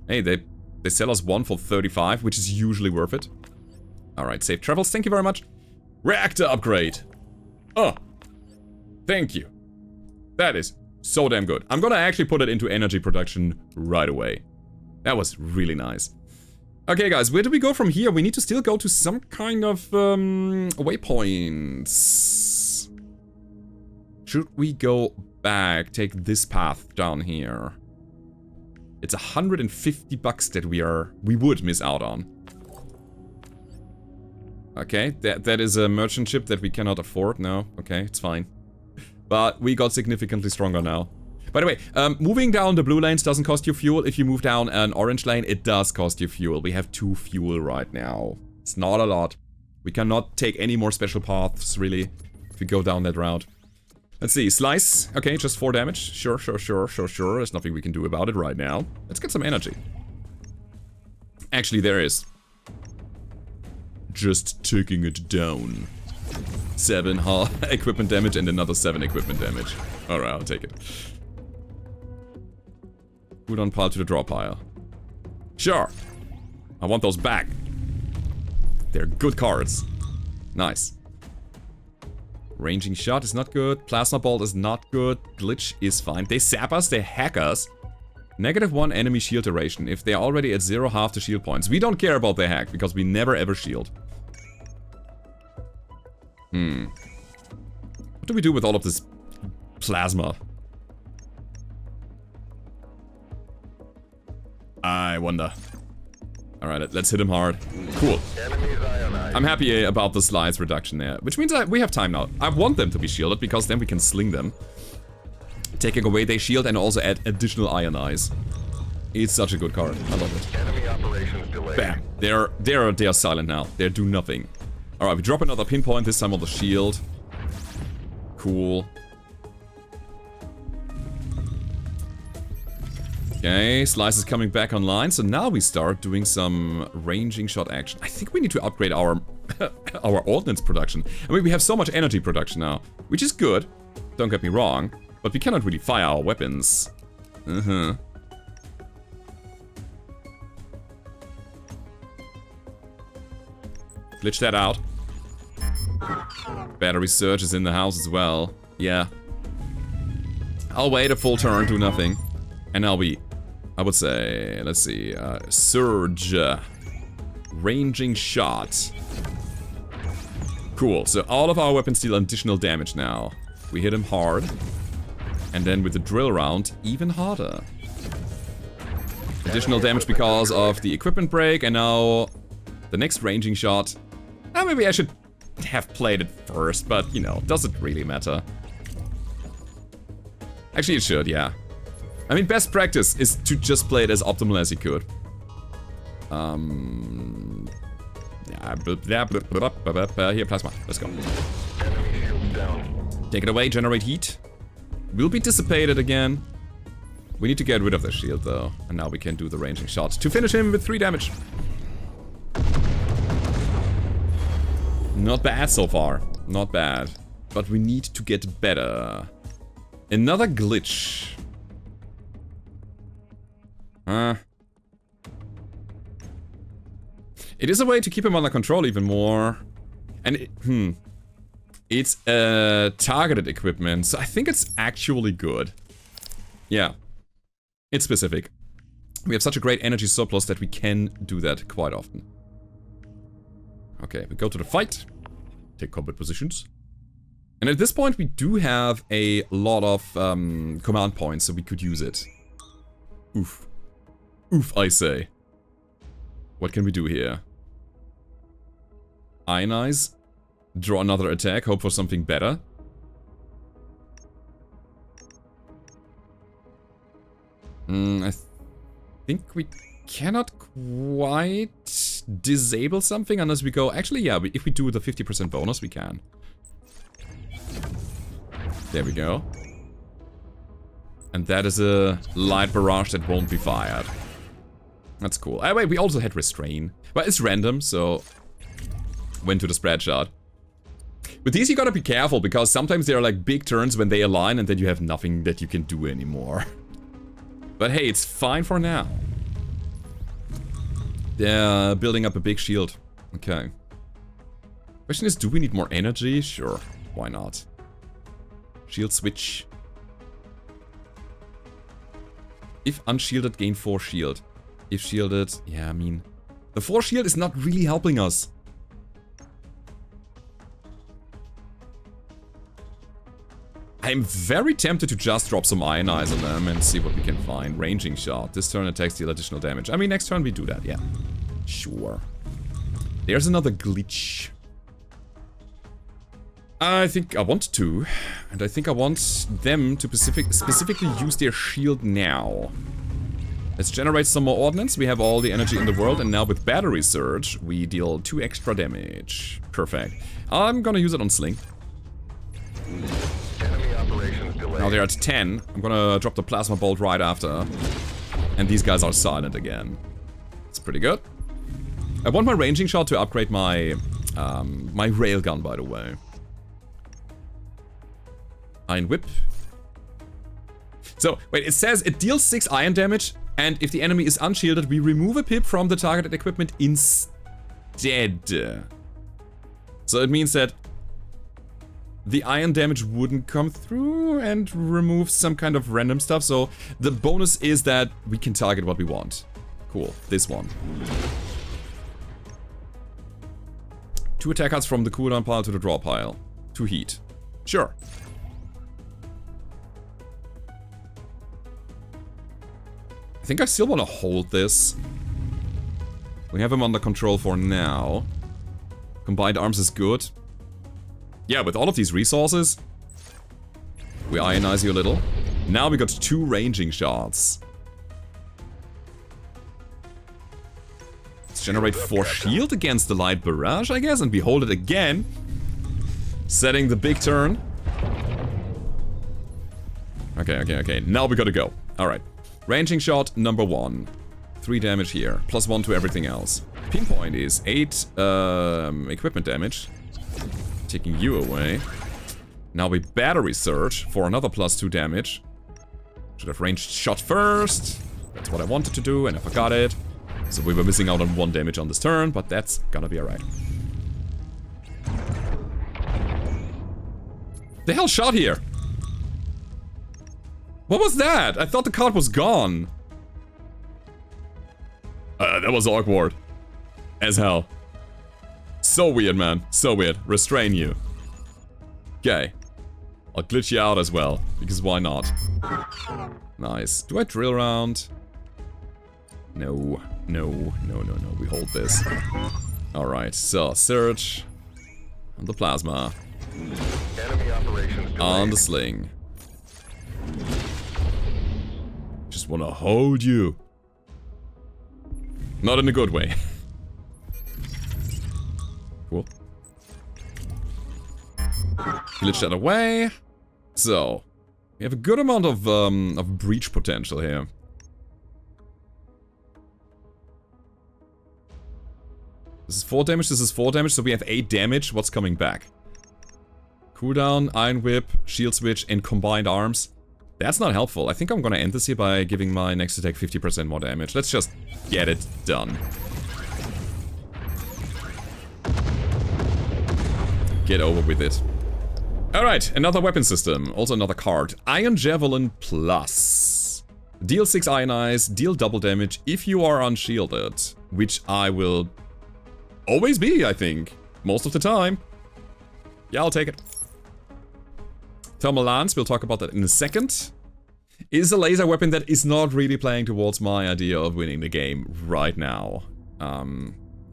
Hey, they sell us one for 35, which is usually worth it. Alright, safe travels. Thank you very much. Reactor upgrade. Oh. Thank you. That is so damn good. I'm gonna actually put it into energy production right away. That was really nice. Okay, guys, where do we go from here? We need to still go to some kind of waypoints. Should we go back, take this path down here? It's 150 bucks that we would miss out on. Okay, that is a merchant ship that we cannot afford. No, okay, it's fine. But we got significantly stronger now. By the way, moving down the blue lanes doesn't cost you fuel. If you move down an orange lane, it does cost you fuel. We have 2 fuel right now. It's not a lot. We cannot take any more special paths, really, if we go down that route. Let's see, slice. Okay, just 4 damage. Sure. There's nothing we can do about it right now. Let's get some energy. Actually, there is. Just taking it down. 7 equipment damage and another 7 equipment damage. Alright, I'll take it. Put on pile to the draw pile. Sure. I want those back. They're good cards. Nice. Ranging shot is not good. Plasma bolt is not good. Glitch is fine. They sap us, they hack us. -1 enemy shield duration. If they're already at 0, half the shield points. We don't care about the hack, because we never ever shield. What do we do with all of this plasma? I wonder. Alright, let's hit him hard. Cool. I'm happy about the slides reduction there. Which means we have time now. I want them to be shielded, because then we can sling them. Taking away their shield and also add additional ionize. It's such a good card. I love it. Enemy operations delayed. Bam. They're silent now. They do nothing. Alright, we drop another pinpoint, this time on the shield. Cool. Okay, Slice is coming back online, so now we start doing some ranging shot action. I think we need to upgrade our our ordnance production. I mean, we have so much energy production now, which is good, don't get me wrong, but we cannot really fire our weapons. Glitch that out. Battery surge is in the house as well. Yeah. I'll wait a full turn, do nothing. And now I would say, let's see, surge. Ranging shot. Cool, so all of our weapons deal additional damage now. We hit him hard. And then with the drill round, even harder. Additional damage because of the equipment break, and now the next ranging shot. Maybe I should have played it first, but, you know, does it really matter? Actually, it should, yeah. I mean, best practice is to just play it as optimal as you could. Here, plasma. Let's go. Enemy shields down. Take it away, generate heat. Will be dissipated again. We need to get rid of the shield though. And now we can do the ranging shot to finish him with 3 damage. Not bad so far. Not bad. But we need to get better. Another glitch. It is a way to keep him under control even more. And it's targeted equipment, so I think it's actually good. Yeah. It's specific. We have such a great energy surplus that we can do that quite often. Okay, we go to the fight. Take combat positions. And at this point we do have a lot of command points, so we could use it. Oof. Oof, I say. What can we do here? Ionize. Draw another attack, hope for something better. I think we cannot quite disable something unless we go... Actually, yeah, if we do the 50% bonus, we can. There we go. And that is a light barrage that won't be fired. That's cool. Oh, wait, we also had restrain. Well, it's random, so... Went to the spread shot. With these you gotta be careful, because sometimes there are like big turns when they align and then you have nothing that you can do anymore. But hey, it's fine for now. They're building up a big shield. Okay. Question is, do we need more energy? Sure, why not? Shield switch. If unshielded, gain 4 shield. If shielded, yeah, I mean... The 4 shield is not really helping us. I'm very tempted to just drop some ionize on them and see what we can find. Ranging shot. This turn attacks deal additional damage. I mean, next turn we do that, yeah. Sure. There's another glitch. I think I want to. And I think I want them to specifically use their shield now. Let's generate some more ordnance. We have all the energy in the world. And now with battery surge, we deal 2 extra damage. Perfect. I'm gonna use it on Sling. Now they're at 10. I'm gonna drop the plasma bolt right after. And these guys are silent again. It's pretty good. I want my ranging shot to upgrade my my railgun, by the way. Iron whip. So, wait, it says it deals 6 iron damage, and if the enemy is unshielded, we remove a pip from the targeted equipment instead. So it means that the iron damage wouldn't come through and remove some kind of random stuff. So the bonus is that we can target what we want. Cool. This one. 2 attack cards from the cooldown pile to the draw pile. 2 heat. Sure. I think I still want to hold this. We have him under control for now. Combined arms is good. Yeah, with all of these resources, we ionize you a little. Now we got 2 ranging shots. Let's generate 4 shield against the light barrage, I guess, and we hold it again. Setting the big turn. Okay. Now we gotta go. Alright. Ranging shot number 1. 3 damage here. +1 to everything else. Pinpoint is 8 equipment damage. Taking you away. Now we battery surge for another +2 damage. Should have ranged shot first. That's what I wanted to do and I forgot it. So we were missing out on 1 damage on this turn, but that's gonna be alright. The hell shot here? What was that? I thought the card was gone. That was awkward. As hell. So weird, man. So weird. Restrain you. Okay. I'll glitch you out as well, because why not? Nice. Do I drill around? No. We hold this. Alright, so surge. On the plasma. Enemy operations delayed. On the sling. Just wanna hold you. Not in a good way. Cool. Glitch that away. So, we have a good amount of breach potential here. This is 4 damage, this is 4 damage, so we have 8 damage. What's coming back? Cooldown, Iron Whip, Shield Switch, and Combined Arms. That's not helpful. I think I'm gonna end this here by giving my next attack 50% more damage. Let's just get it done. Get over with it. Alright, another weapon system. Also another card. Iron Javelin Plus. Deal 6 Ionize, deal double damage if you are unshielded. Which I will always be, I think. Most of the time. Yeah, I'll take it. Thermal Lance, we'll talk about that in a second. Is a laser weapon that is not really playing towards my idea of winning the game right now.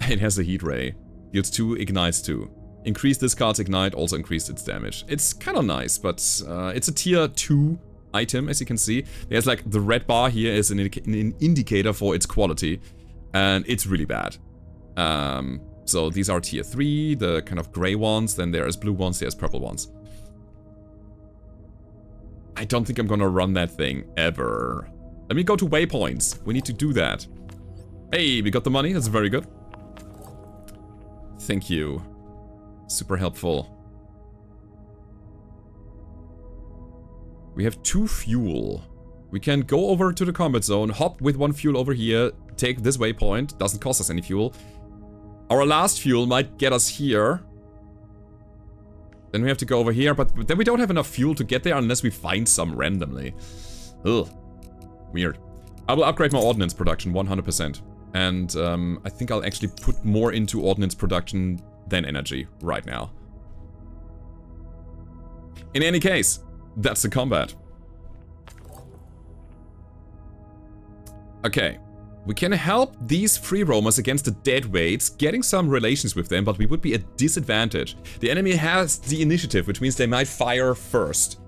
It has a heat ray. Deals 2, ignites 2. Increase this card's ignite, also increased its damage. It's kind of nice, but it's a tier 2 item, as you can see. There's like the red bar here is an indicator for its quality, and it's really bad. So these are tier 3, the kind of gray ones, then there's blue ones, there's purple ones. I don't think I'm gonna run that thing ever. Let me go to waypoints. We need to do that. Hey, we got the money, that's very good. Thank you. Super helpful. We have 2 fuel. We can go over to the combat zone, hop with 1 fuel over here, take this waypoint, doesn't cost us any fuel. Our last fuel might get us here. Then we have to go over here, but then we don't have enough fuel to get there unless we find some randomly. Ugh. Weird. I will upgrade my ordnance production 100%. And I think I'll actually put more into ordnance production than energy right now. In any case, that's the combat. Okay. We can help these free roamers against the deadweights, getting some relations with them, but we would be at disadvantage. The enemy has the initiative, which means they might fire first.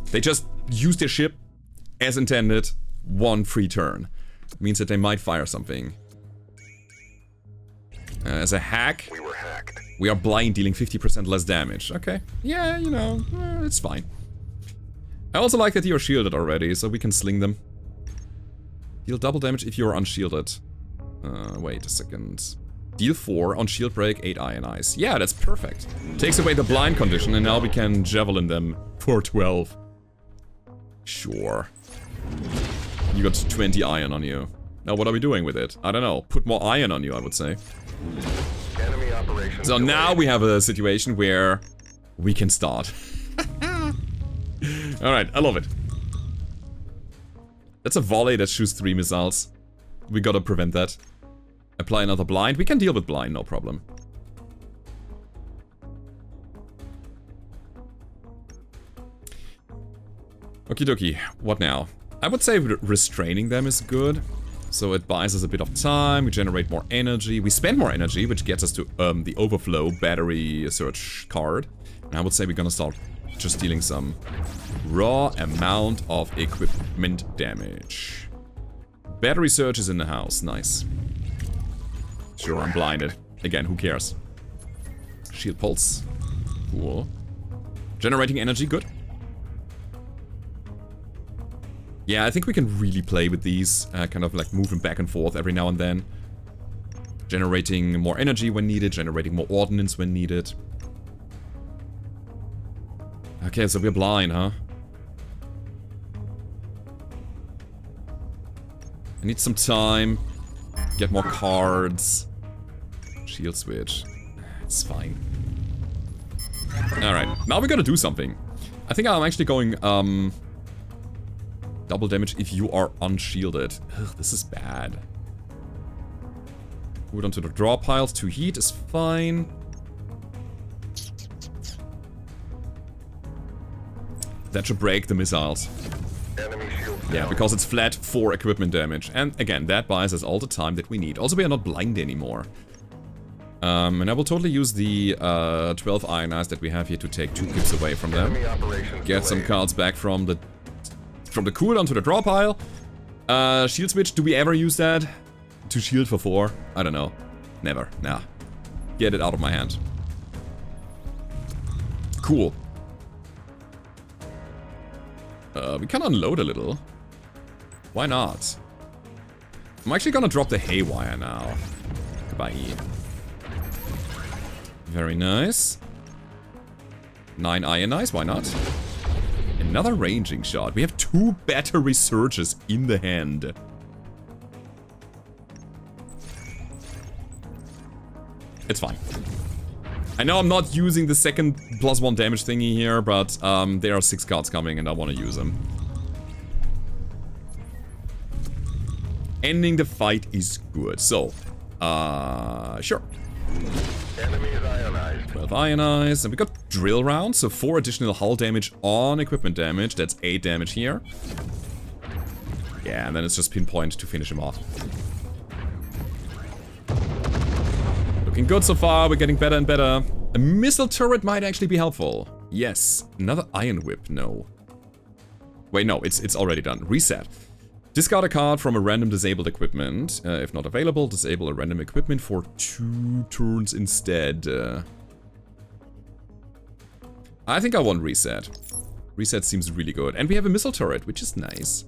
They just use their ship as intended, 1 free turn. Means that they might fire something. As a hack, we are blind, dealing 50% less damage. Okay, yeah, you know, it's fine. I also like that you're shielded already, so we can sling them. Deal double damage if you're unshielded. Wait a second. Deal 4 on shield break, 8 ionize. Yeah, that's perfect. Takes away the blind condition, and now we can javelin them for 12. Sure. You got 20 iron on you. Now what are we doing with it? I don't know. Put more iron on you, I would say. Enemy operations So now we have a situation where we can start. Alright, I love it. That's a volley that shoots 3 missiles. We gotta prevent that. Apply another blind. We can deal with blind, no problem. Okie dokie, what now? I would say restraining them is good. So it buys us a bit of time, we generate more energy, we spend more energy, which gets us to the overflow battery search card. And I would say we're gonna start just dealing some raw amount of equipment damage. Battery search is in the house, nice. Sure, I'm blinded. Again, who cares? Shield pulse. Cool. Generating energy, good. Yeah, I think we can really play with these, kind of like moving back and forth every now and then. Generating more energy when needed, generating more ordnance when needed. Okay, so we're blind, huh? I need some time. Get more cards. Shield switch. It's fine. Alright, now we gotta do something. I think I'm actually going, double damage if you are unshielded. Ugh, this is bad. Move on to the draw piles. 2 heat is fine. That should break the missiles. Yeah, because it's flat 4 equipment damage. And again, that buys us all the time that we need. Also, we are not blind anymore. And I will totally use the 12 ionized that we have here to take 2 pips away from them. Get some cards back from the cooldown to the draw pile. Shield switch, do we ever use that? To shield for 4? I don't know. Never. Nah. Get it out of my hand. Cool. We can unload a little. Why not? I'm actually gonna drop the haywire now. Goodbye. Very nice. 9 ionize, why not? Another ranging shot. We have 2 battery surges in the hand. It's fine. I know I'm not using the second +1 damage thingy here, but there are 6 cards coming and I want to use them. Ending the fight is good. So, sure. Enemy is ionized. 12 ionized. And we got drill rounds, so 4 additional hull damage on equipment damage. That's 8 damage here. Yeah, and then it's just pinpoint to finish him off. Looking good so far. We're getting better and better. A missile turret might actually be helpful. Yes. Another iron whip. No. Wait, no. It's already done. Reset. Discard a card from a random disabled equipment. If not available, disable a random equipment for 2 turns instead. I think I want reset. Reset seems really good. And we have a missile turret, which is nice.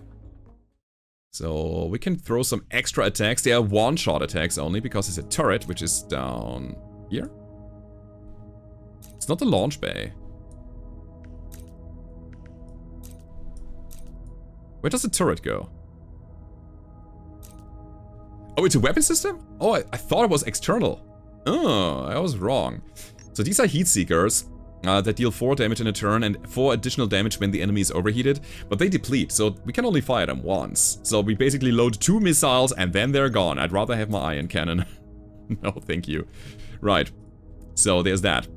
So we can throw some extra attacks. They are one-shot attacks only because it's a turret, which is down here. It's not the launch bay. Where does the turret go? Oh, it's a weapon system? Oh, I thought it was external. Oh, I was wrong. So these are heat seekers that deal 4 damage in a turn and 4 additional damage when the enemy is overheated. But they deplete, so we can only fire them once. So we basically load 2 missiles and then they're gone. I'd rather have my ion cannon. No, thank you. Right. So there's that.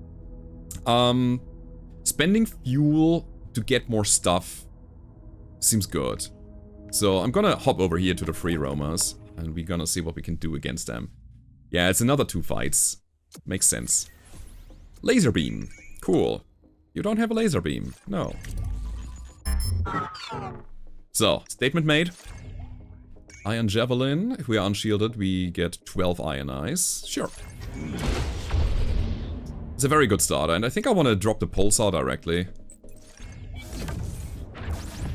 Spending fuel to get more stuff seems good. So I'm gonna hop over here to the free roamers. And we're gonna see what we can do against them. Yeah, it's another 2 fights. Makes sense. Laser beam. Cool. You don't have a laser beam. No. So, statement made. Ion javelin. If we are unshielded, we get 12 ion eyes. Sure. It's a very good starter, and I think I want to drop the pulsar directly.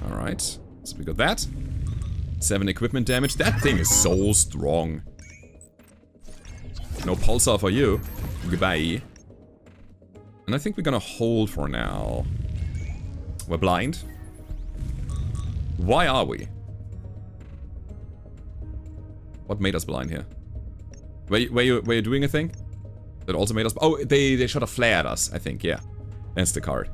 Alright. So we got that. 7 equipment damage. That thing is so strong. No pulsar for you. Goodbye. And I think we're gonna hold for now. We're blind. Why are we? What made us blind here? Were you doing a thing? That also made us... Oh, they shot a flare at us, I think, yeah. That's the card.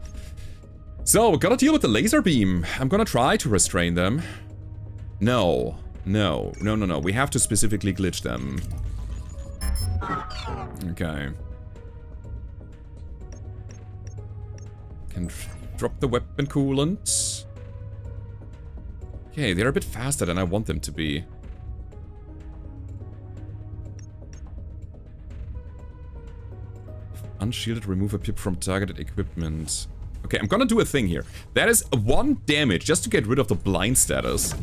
So, we gotta deal with the laser beam. I'm gonna try to restrain them. No. No. No, no, no. We have to specifically glitch them. Okay. Can drop the weapon coolant. Okay, they're a bit faster than I want them to be. Unshielded, remove a pip from targeted equipment. Okay, I'm gonna do a thing here. That is 1 damage just to get rid of the blind status.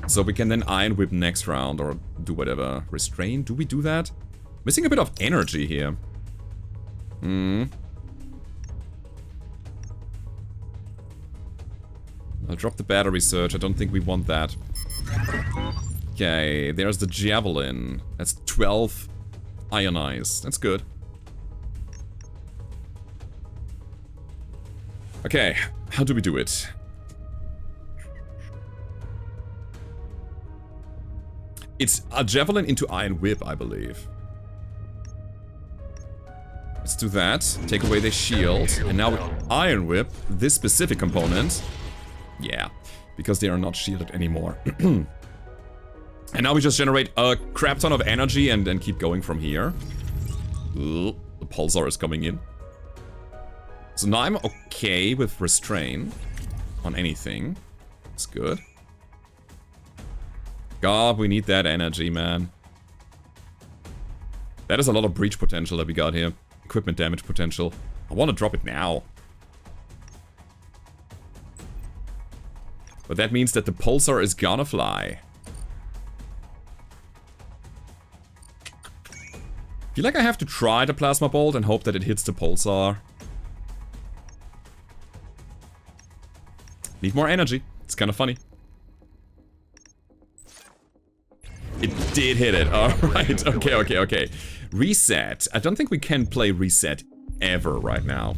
So we can then Iron Whip next round or do whatever. Restrain, do we do that? Missing a bit of energy here. I'll drop the battery surge. I don't think we want that. Okay, there's the javelin. That's 12 ionize. That's good. Okay, how do we do it? It's a javelin into Iron Whip, I believe. Let's do that. Take away the shield. And now with Iron Whip, this specific component. Yeah, because they are not shielded anymore. And now we just generate a crap ton of energy and keep going from here. Ooh, the pulsar is coming in. So now I'm okay with restrain on anything. It's good. God, we need that energy, man. That is a lot of breach potential that we got here. Equipment damage potential. I want to drop it now. But that means that the pulsar is gonna fly. Feel like I have to try the plasma bolt and hope that it hits the pulsar. Need more energy. It's kind of funny. It did hit it. Alright, okay. Reset. I don't think we can play reset ever right now.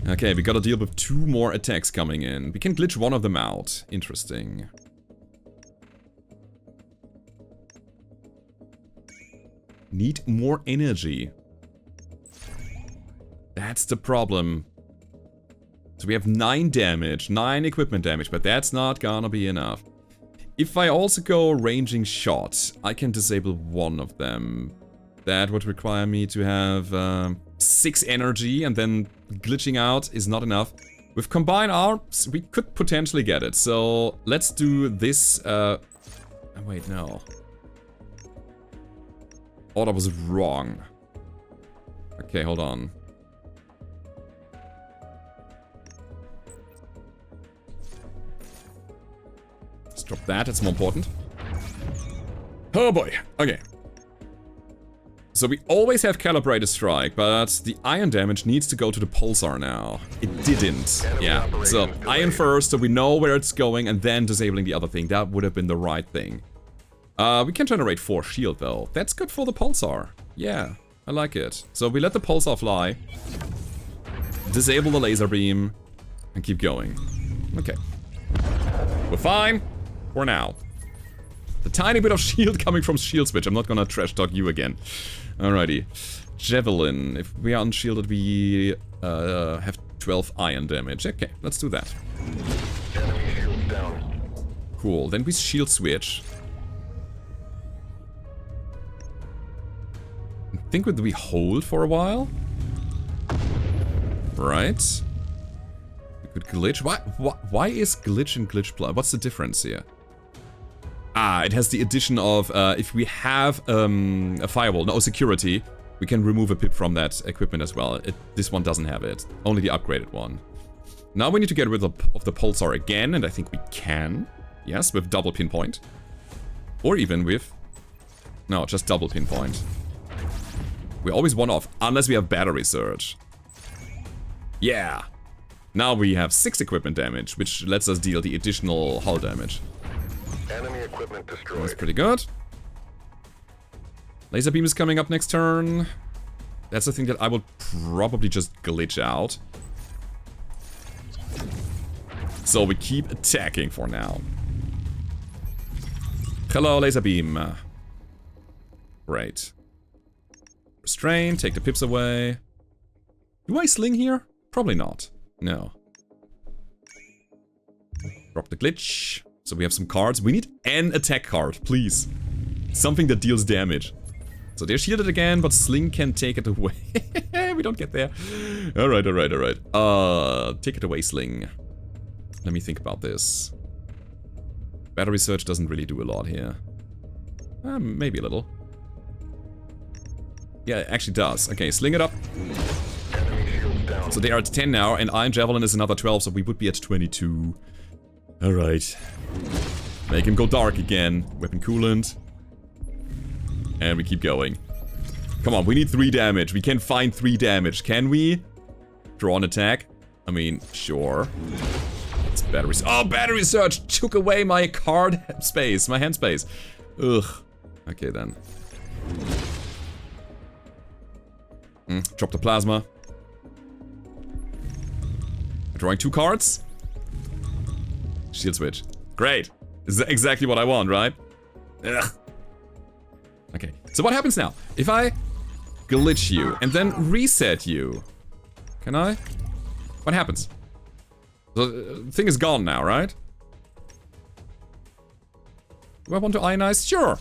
Okay, we gotta deal with 2 more attacks coming in. We can glitch one of them out. Interesting. Need more energy. That's the problem. So we have 9 damage, 9 equipment damage, but that's not gonna be enough. If I also go ranging shot, I can disable one of them. That would require me to have 6 energy, and then glitching out is not enough. With combined arms, we could potentially get it. So let's do this. Wait, no. Oh, that was wrong. Okay, hold on. Let's drop that, it's more important. Oh boy, okay. So we always have calibrated strike, but the iron damage needs to go to the pulsar now. It didn't. Yeah, so iron first, so we know where it's going, and then disabling the other thing. That would have been the right thing. We can generate 4 shield though. That's good for the pulsar. Yeah, I like it. So we let the pulsar fly, disable the laser beam, and keep going. Okay. We're fine for now. The tiny bit of shield coming from shield switch. I'm not gonna trash talk you again. Alrighty. Javelin. If we are unshielded, we have 12 iron damage. Okay, let's do that. Enemy shield down. Cool. Then we shield switch. I think we hold for a while. Right. We could glitch. Why is glitch and glitch plus? What's the difference here? Ah, it has the addition of if we have a firewall, no security, we can remove a pip from that equipment as well. This one doesn't have it, only the upgraded one. Now we need to get rid of the pulsar again, and I think we can. Yes, with double pinpoint. Or even with... No, just double pinpoint. We always one off, unless we have battery surge. Yeah. Now we have 6 equipment damage, which lets us deal the additional hull damage. Enemy equipment destroyed. That's pretty good. Laser beam is coming up next turn. That's the thing that I will probably just glitch out. So we keep attacking for now. Hello, laser beam. Great. Restrain, take the pips away. Do I sling here? Probably not. No. Drop the glitch. So we have some cards. We need an attack card, please. Something that deals damage. So they're shielded again, but Sling can take it away. We don't get there. Alright. Take it away, Sling. Let me think about this. Battery surge doesn't really do a lot here. Maybe a little. Yeah, it actually does. Okay, Sling it up. So they are at 10 now, and Iron Javelin is another 12, so we would be at 22. Alright. Make him go dark again. Weapon coolant. And we keep going. Come on, we need 3 damage. We can find 3 damage. Can we? Draw an attack? I mean, sure. It's battery... Oh, battery surge took away my card space. My hand space. Ugh. Okay, then. Drop the plasma. Drawing 2 cards. Shield switch. Great. This is exactly what I want, right? Ugh. Okay, so what happens now? If I glitch you and then reset you, can I? What happens? The thing is gone now, right? Do I want to ionize? Sure.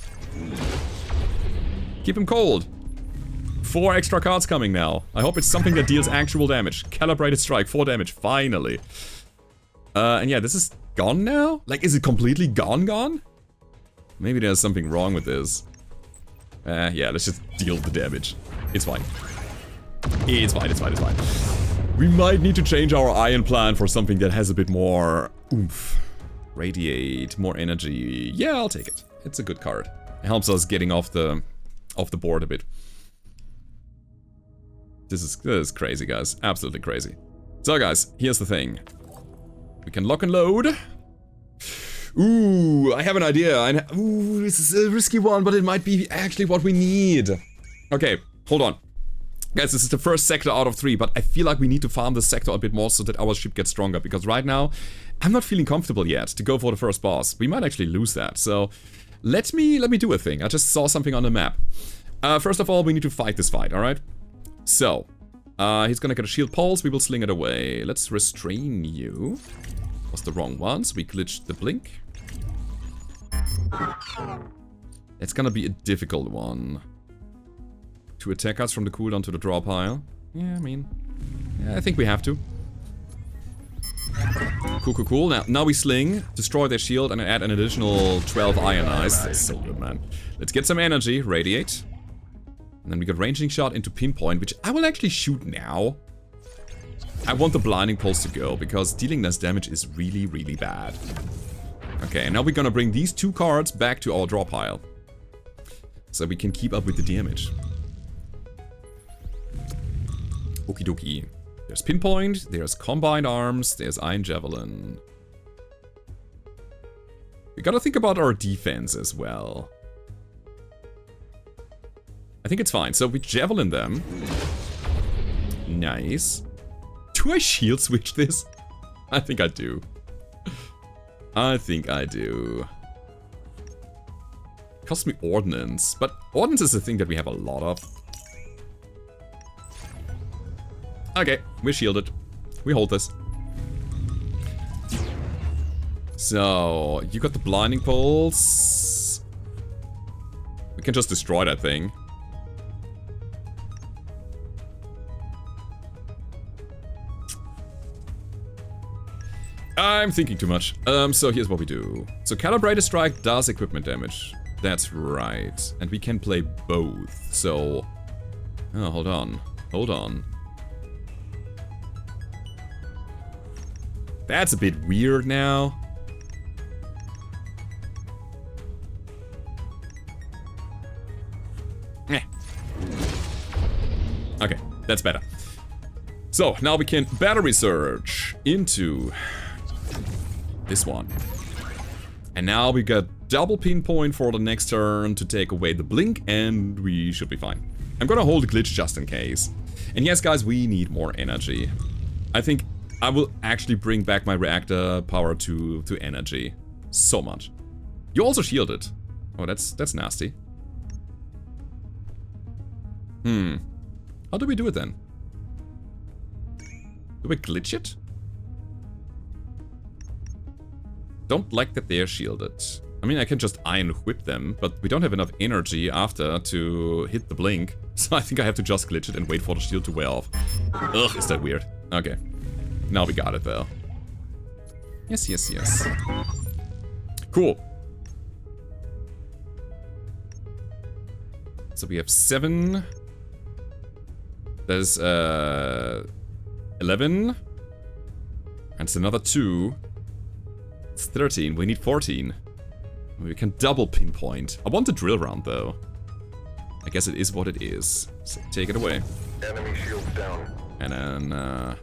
Keep him cold. 4 extra cards coming now. I hope it's something that deals actual damage. Calibrated strike, 4 damage, finally. And yeah, this is gone now? Like, is it completely gone? Maybe there's something wrong with this. Yeah, let's just deal the damage. It's fine. It's fine. We might need to change our iron plan for something that has a bit more oomph. Radiate, more energy. Yeah, I'll take it. It's a good card. It helps us getting off the board a bit. This is crazy, guys. Absolutely crazy. So, guys, here's the thing. We can lock and load. Ooh, I have an idea. Ooh, this is a risky one, but it might be actually what we need. Okay, hold on. Guys, this is the first sector out of 3, but I feel like we need to farm this sector a bit more so that our ship gets stronger. Because right now, I'm not feeling comfortable yet to go for the first boss. We might actually lose that. So, let me do a thing. I just saw something on the map. First of all, we need to fight this fight, alright? So, he's gonna get a shield pulse. We will sling it away. Let's restrain you. Was the wrong ones. We glitched the blink. It's gonna be a difficult one. To attack us from the cooldown to the draw pile. Yeah, I mean... yeah, I think we have to. Cool. Now we sling, destroy their shield, and add an additional 12 iron eyes. That's so good, man. Let's get some energy. Radiate. And then we got ranging shot into pinpoint, which I will actually shoot now. I want the blinding pulse to go, because dealing less damage is really, really bad. Okay, now we're gonna bring these 2 cards back to our draw pile. So we can keep up with the damage. Okie dokie. There's pinpoint, there's combined arms, there's iron javelin. We gotta think about our defense as well. I think it's fine. So we javelin them. Nice. Do I shield switch this? I think I do. I think I do. Cost me ordnance, but ordnance is a thing that we have a lot of. Okay, we're shielded. We hold this. So, you got the blinding pulse. We can just destroy that thing. I'm thinking too much. So here's what we do. So calibrated strike does equipment damage. That's right. And we can play both. So... oh, hold on. Hold on. That's a bit weird now. Eh. Okay, that's better. So, now we can battery surge into this one. And now we got double pinpoint for the next turn to take away the blink, and we should be fine. I'm gonna hold the glitch just in case. And yes, guys, we need more energy. I think I will actually bring back my reactor power to energy. So much. You also shielded. Oh, that's nasty. How do we do it then? Do we glitch it? Don't like that they're shielded. I mean, I can just iron whip them, but we don't have enough energy after to hit the blink. So I think I have to just glitch it and wait for the shield to wear off. Ugh, is that weird? Okay. Now we got it, though. Yes, yes, yes. Cool. So we have 7. There's 11. And it's another 2. It's 13. We need 14. We can double pinpoint. I want the drill round, though. I guess it is what it is. So take it away. Enemy shields down. And then,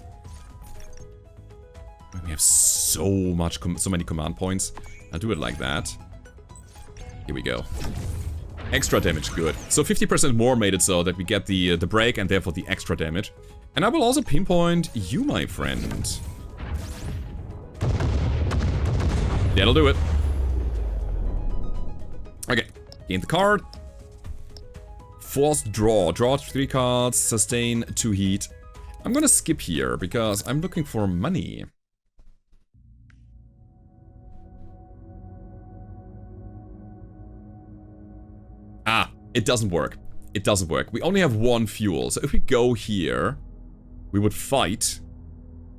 we have so many command points. I'll do it like that. Here we go. Extra damage, good. So 50% more made it so that we get the break and therefore the extra damage. And I will also pinpoint you, my friend. That'll do it. Okay, gain the card. Forced draw. Draw 3 cards, sustain 2 heat. I'm gonna skip here because I'm looking for money. Ah, it doesn't work. It doesn't work. We only have 1 fuel. So if we go here, we would fight.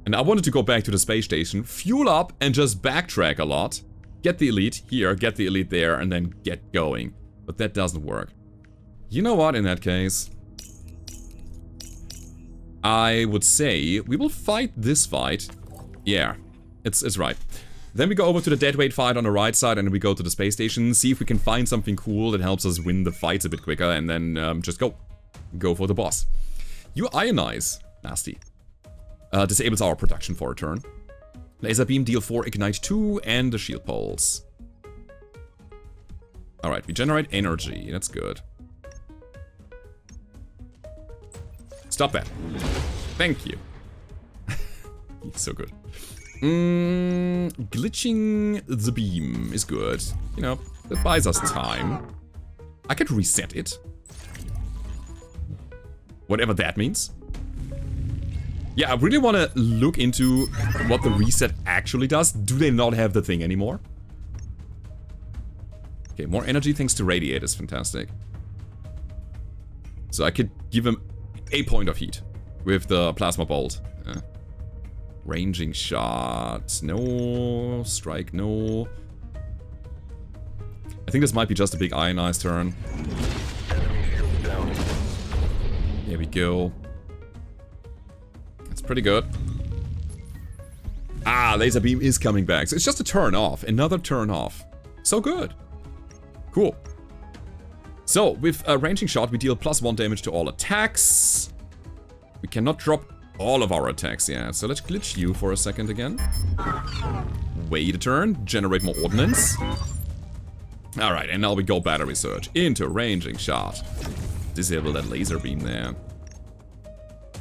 And I wanted to go back to the space station, fuel up and just backtrack a lot. Get the elite here, get the elite there, and then get going. But that doesn't work. You know what, in that case? I would say we will fight this fight. Yeah, it's right. Then we go over to the deadweight fight on the right side, and we go to the space station, see if we can find something cool that helps us win the fights a bit quicker, and then just go for the boss. You ionize. Nasty. Disables our production for a turn. Laser beam, deal 4, ignite 2, and the shield pulse. Alright, we generate energy. That's good. Stop that. Thank you. He's so good. Glitching the beam is good. You know, that buys us time. I could reset it. Whatever that means. Yeah, I really want to look into what the reset actually does. Do they not have the thing anymore? Okay, more energy thanks to radiate is fantastic. So I could give him a point of heat with the plasma bolt. Ranging shot. No. Strike, no. I think this might be just a big ionized turn. Here we go. That's pretty good. Ah, laser beam is coming back. So it's just a turn off. Another turn off. So good. Cool. So, with a ranging shot, we deal +1 damage to all attacks. We cannot drop all of our attacks yet. So let's glitch you for a second again. Wait a turn. Generate more ordnance. Alright, and now we go battery surge into ranging shot. Disable that laser beam there.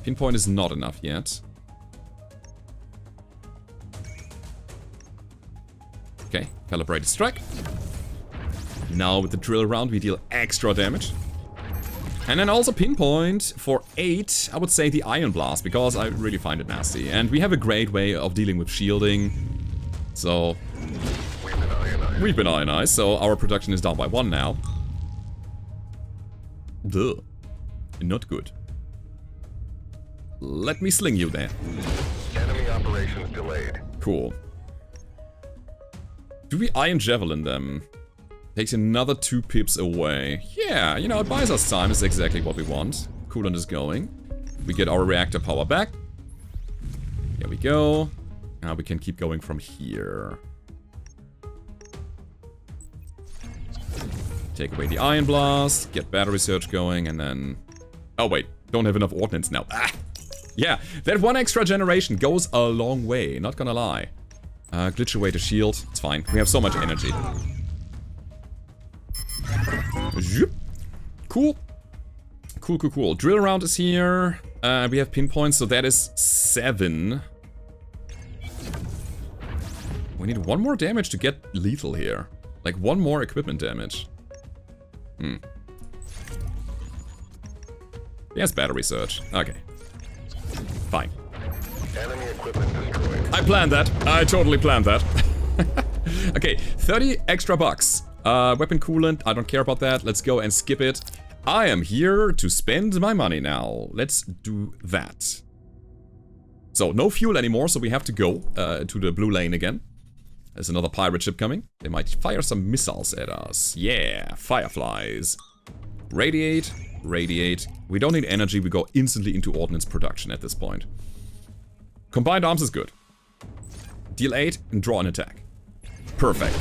Pinpoint is not enough yet. Okay, calibrated strike. Now with the drill round we deal extra damage. And then also pinpoint for 8, I would say the Iron Blast, because I really find it nasty. And we have a great way of dealing with shielding. So we've been ionized, so our production is down by 1 now. Duh. Not good. Let me sling you there. Enemy operations delayed. Cool. Do we Iron Javelin them? Takes another 2 pips away. Yeah, you know, it buys us time. It's exactly what we want. Coolant is going. We get our reactor power back. Here we go. Now we can keep going from here. Take away the Iron Blast, get battery surge going, and then... Oh wait, don't have enough ordnance now. Ah! Yeah, that 1 extra generation goes a long way, not gonna lie. Glitch away the shield, it's fine. We have so much energy. Cool. Cool. Drill round is here. We have pinpoints, so that is 7. We need 1 more damage to get lethal here. Like 1 more equipment damage. Yes, battery surge. Okay. Fine. Enemy equipment destroyed. I planned that. I totally planned that. Okay, 30 extra bucks. Weapon coolant, I don't care about that. Let's go and skip it. I am here to spend my money now. Let's do that. So, no fuel anymore, so we have to go to the blue lane again. There's another pirate ship coming. They might fire some missiles at us. Yeah, fireflies. Radiate, radiate. We don't need energy, we go instantly into ordnance production at this point. Combined arms is good. Deal 8 and draw an attack. Perfect.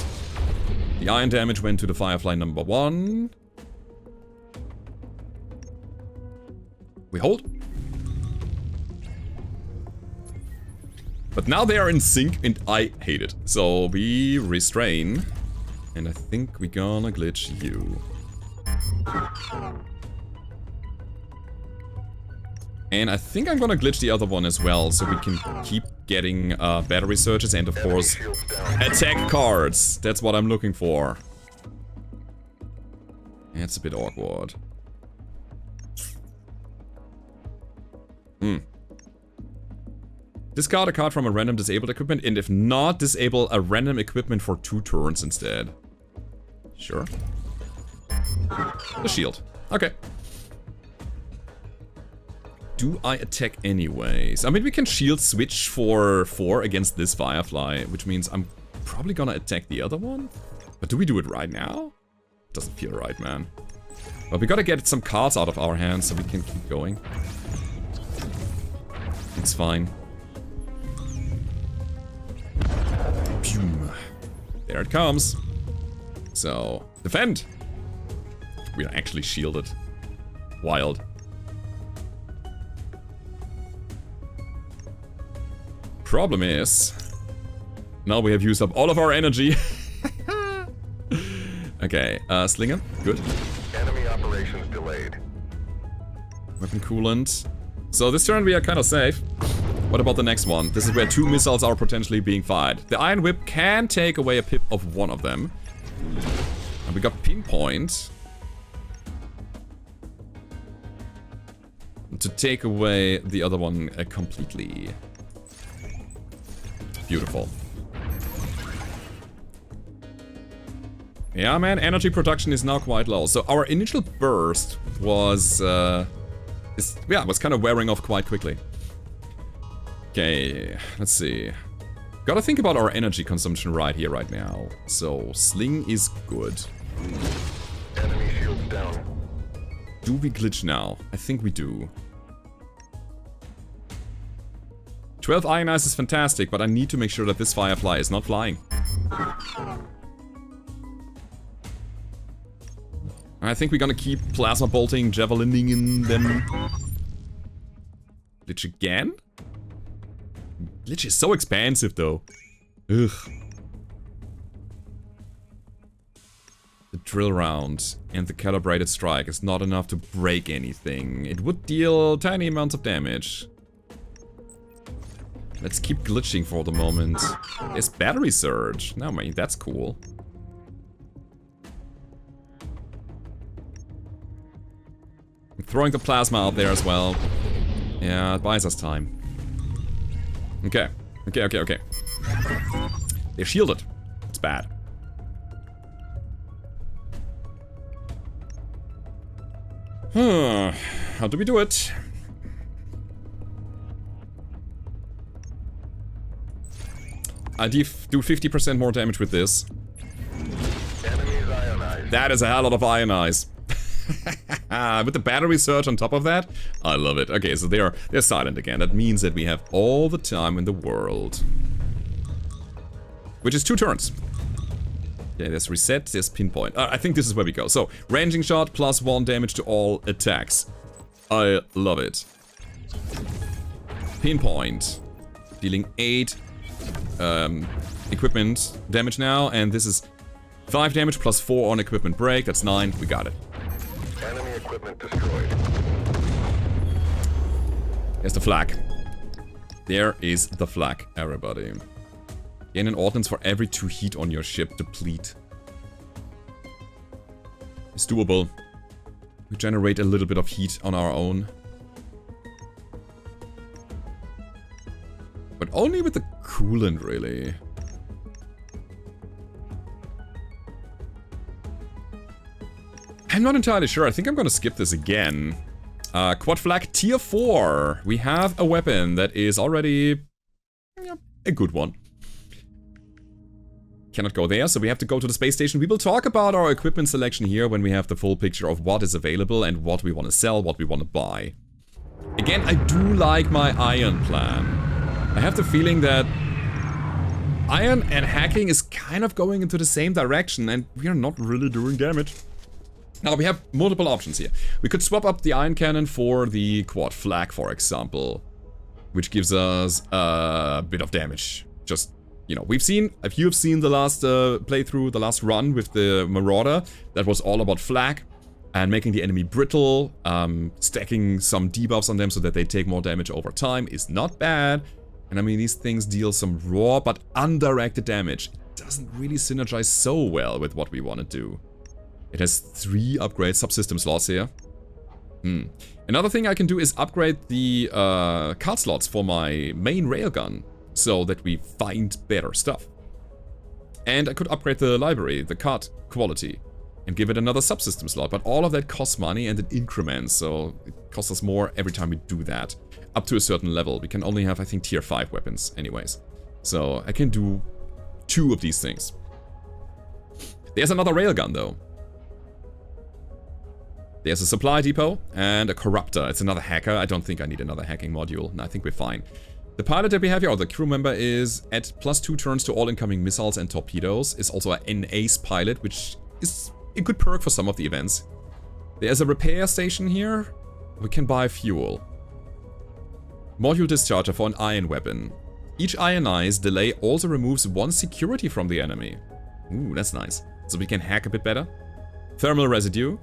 The iron damage went to the firefly number 1. We hold. But now they are in sync and I hate it. So we restrain. And I think we're gonna glitch you. And I think I'm gonna glitch the other one as well, so we can keep getting battery surges and of course attack cards. That's what I'm looking for. That's a bit awkward. Discard a card from a random disabled equipment, and if not, disable a random equipment for 2 turns instead. Sure. The shield. Okay. Do I attack anyways? I mean, we can shield switch for 4 against this firefly, which means I'm probably gonna attack the other one. But do we do it right now? Doesn't feel right, man. But we gotta get some cards out of our hands so we can keep going. It's fine. Boom. There it comes. So, defend! We are actually shielded. Wild. Problem is, now we have used up all of our energy. Okay, Slinger, good. Enemy operations delayed. Weapon coolant. So this turn we are kind of safe. What about the next one? This is where 2 missiles are potentially being fired. The Iron Whip can take away a pip of one of them. And we got Pinpoint to take away the other one completely. Beautiful. Yeah, man, energy production is now quite low. So our initial burst was, was kind of wearing off quite quickly. Okay, let's see. Gotta think about our energy consumption right here, right now. So, Sling is good. Enemy shields down. Do we glitch now? I think we do. 12 ionize is fantastic, but I need to make sure that this Firefly is not flying. I think we're gonna keep plasma bolting, javelining in them. Glitch again? Glitch is so expansive though. Ugh. The drill round and the calibrated strike is not enough to break anything. It would deal tiny amounts of damage. Let's keep glitching for the moment. There's battery surge. No, I mean, that's cool. I'm throwing the plasma out there as well. Yeah, it buys us time. Okay. Okay. They're shielded. It's bad. How do we do it? I do 50% more damage with this. Enemies ionized. That is a hell of ionize. With the battery surge on top of that, I love it. Okay, so they're silent again. That means that we have all the time in the world. Which is 2 turns. Okay, there's reset, there's pinpoint. I think this is where we go. So, ranging shot plus 1 damage to all attacks. I love it. Pinpoint. Dealing 8 equipment damage now, and this is 5 damage plus 4 on equipment break. That's 9. We got it. Enemy equipment destroyed. There's the flag. There is the flag, everybody. Gain an ordnance for every 2 heat on your ship. Deplete. It's doable. We generate a little bit of heat on our own. But only with the coolant, really. I'm not entirely sure. I think I'm gonna skip this again. Quad flag tier 4. We have a weapon that is already a good one. Cannot go there, so we have to go to the space station. We will talk about our equipment selection here when we have the full picture of what is available and what we want to sell, what we want to buy. Again, I do like my iron plan. I have the feeling that iron and hacking is kind of going into the same direction and we are not really doing damage. Now, we have multiple options here. We could swap up the iron cannon for the quad flag, for example, which gives us a bit of damage. Just, you know, we've seen, if you've seen the last playthrough, the last run with the Marauder, that was all about flag and making the enemy brittle, stacking some debuffs on them so that they take more damage over time is not bad. And I mean, these things deal some raw but undirected damage. It doesn't really synergize so well with what we want to do. It has 3 upgrade subsystem slots here. Another thing I can do is upgrade the card slots for my main railgun, so that we find better stuff. And I could upgrade the library, the card quality, and give it another subsystem slot. But all of that costs money and it increments, so it costs us more every time we do that. Up to a certain level. We can only have, I think, tier 5 weapons anyways. So I can do 2 of these things. There's another railgun though. There's a supply depot and a corruptor. It's another hacker. I don't think I need another hacking module. No, I think we're fine. The pilot that we have here, or the crew member, is at +2 turns to all incoming missiles and torpedoes. Is also an ace pilot, which is a good perk for some of the events. There's a repair station here. We can buy fuel. Module discharger for an ion weapon. Each ionized delay also removes 1 security from the enemy. Ooh, that's nice. So we can hack a bit better. Thermal residue.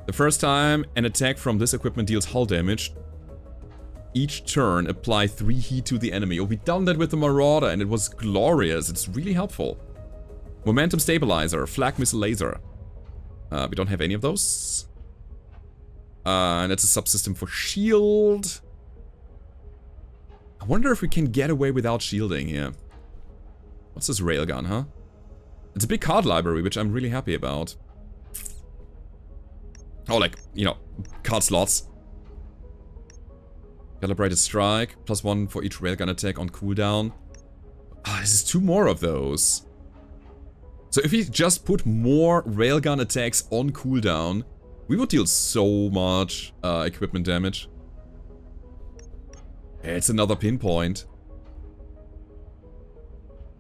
The first time an attack from this equipment deals hull damage, each turn apply 3 heat to the enemy. Oh, we done that with the Marauder and it was glorious. It's really helpful. Momentum stabilizer, flak missile laser. We don't have any of those. And it's a subsystem for shield. I wonder if we can get away without shielding here. What's this railgun, huh? It's a big card library, which I'm really happy about. Oh, like, you know, card slots. Calibrated strike, +1 for each railgun attack on cooldown. This is 2 more of those. So if we just put more railgun attacks on cooldown, we would deal so much equipment damage. It's another pinpoint.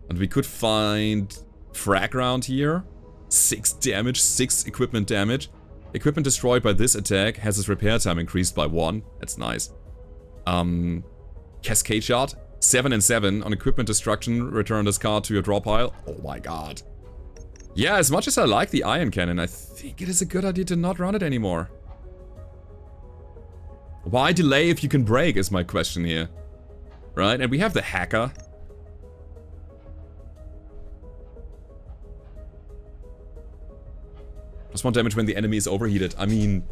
And we could find frag round here. 6 damage, 6 equipment damage. Equipment destroyed by this attack has its repair time increased by 1. That's nice. Cascade shot. 7 and 7 on equipment destruction. Return this card to your draw pile. Oh my god. Yeah, as much as I like the ion cannon, I think it is a good idea to not run it anymore. Why delay if you can break is my question here. Right, and we have the hacker. +1 damage when the enemy is overheated. I mean...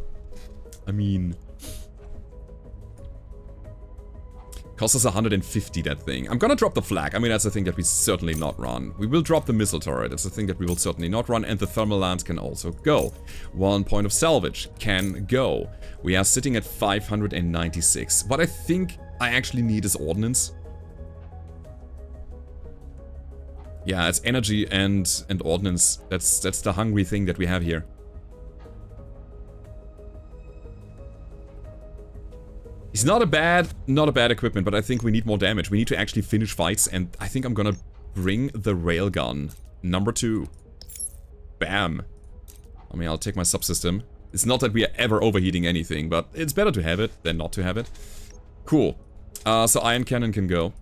Costs us 150, that thing. I'm gonna drop the flag. I mean, that's a thing that we certainly not run. We will drop the missile turret. That's a thing that we will certainly not run. And the thermal lance can also go. 1 point of salvage can go. We are sitting at 596. What I think I actually need is ordnance. Yeah, it's energy and ordnance. That's the hungry thing that we have here. It's not a bad equipment, but I think we need more damage. We need to actually finish fights, and I think I'm gonna bring the railgun. Number 2. Bam. I mean, I'll take my subsystem. It's not that we are ever overheating anything, but it's better to have it than not to have it. Cool. So ion cannon can go.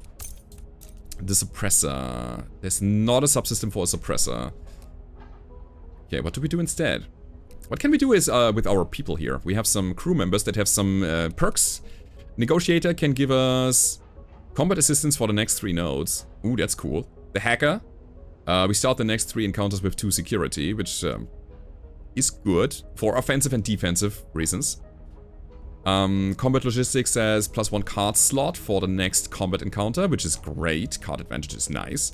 The suppressor. There's not a subsystem for a suppressor. Okay, what do we do instead? What can we do is with our people here. We have some crew members that have some perks. Negotiator can give us combat assistance for the next 3 nodes. Ooh, that's cool. The hacker. We start the next 3 encounters with 2 security, which is good for offensive and defensive reasons. Combat logistics says +1 card slot for the next combat encounter, which is great. Card advantage is nice.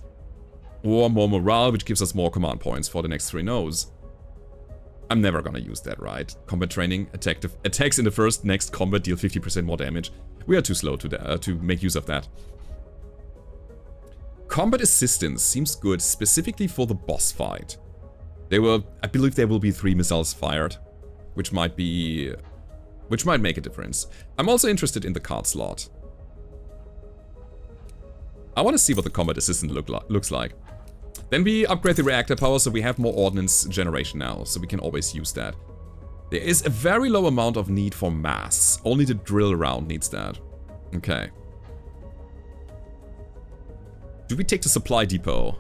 Or more morale, which gives us more command points for the next 3 nodes. I'm never gonna use that, right? Combat training, attacks in the next combat deal 50% more damage. We are too slow to make use of that. Combat assistance seems good, specifically for the boss fight. I believe there will be 3 missiles fired, which might make a difference. I'm also interested in the card slot. I want to see what the combat assistant looks like. Then we upgrade the reactor power, so we have more ordnance generation now, so we can always use that. There is a very low amount of need for mass. Only the drill round needs that. Okay. Do we take the supply depot?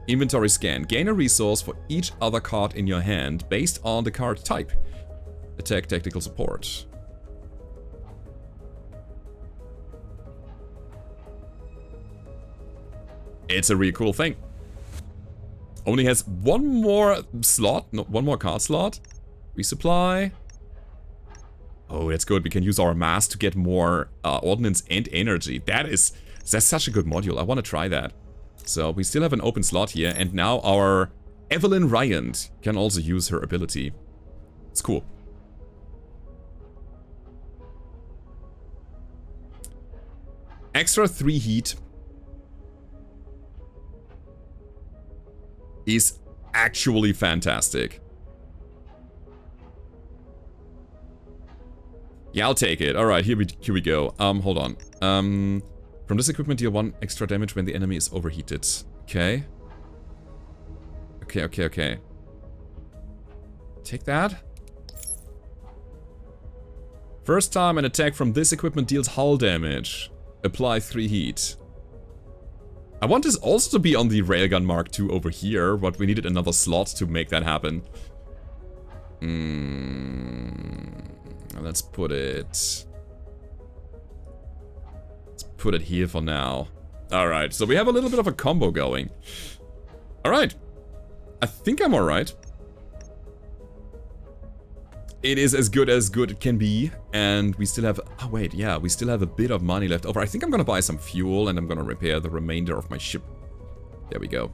Inventory scan. Gain a resource for each other card in your hand based on the card type. Attack, tactical support. It's a really cool thing. Only has 1 more slot, no, 1 more card slot. Resupply. Oh, that's good. We can use our mass to get more ordnance and energy. That's such a good module. I want to try that. So we still have an open slot here, and now our Evelyn Ryant can also use her ability. It's cool. Extra 3 heat is actually fantastic. Yeah, I'll take it. Alright, here we go. Hold on. From this equipment, deal 1 extra damage when the enemy is overheated. Okay. Okay. Take that. First time an attack from this equipment deals hull damage. Apply 3 heat. I want this also to be on the Railgun Mark II over here, but we needed another slot to make that happen. Let's put it... Let's put it here for now. Alright, so we have a little bit of a combo going. Alright. I think I'm alright. It is as good it can be, and we still have... Oh wait, yeah, we still have a bit of money left over. I think I'm gonna buy some fuel, and I'm gonna repair the remainder of my ship. There we go.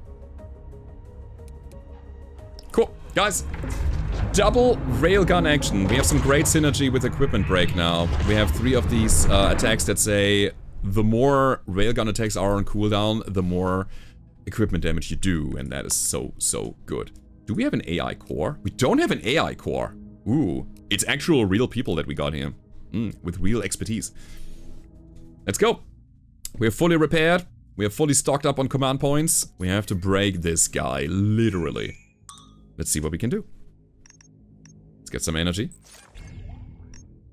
Cool, guys. Double railgun action. We have some great synergy with equipment break now. We have 3 of these attacks that say the more railgun attacks are on cooldown, the more equipment damage you do, and that is so good. Do we have an AI core? We don't have an AI core. Ooh, it's actual real people that we got here. With real expertise. Let's go. We're fully repaired. We are fully stocked up on command points. We have to break this guy, literally. Let's see what we can do. Let's get some energy.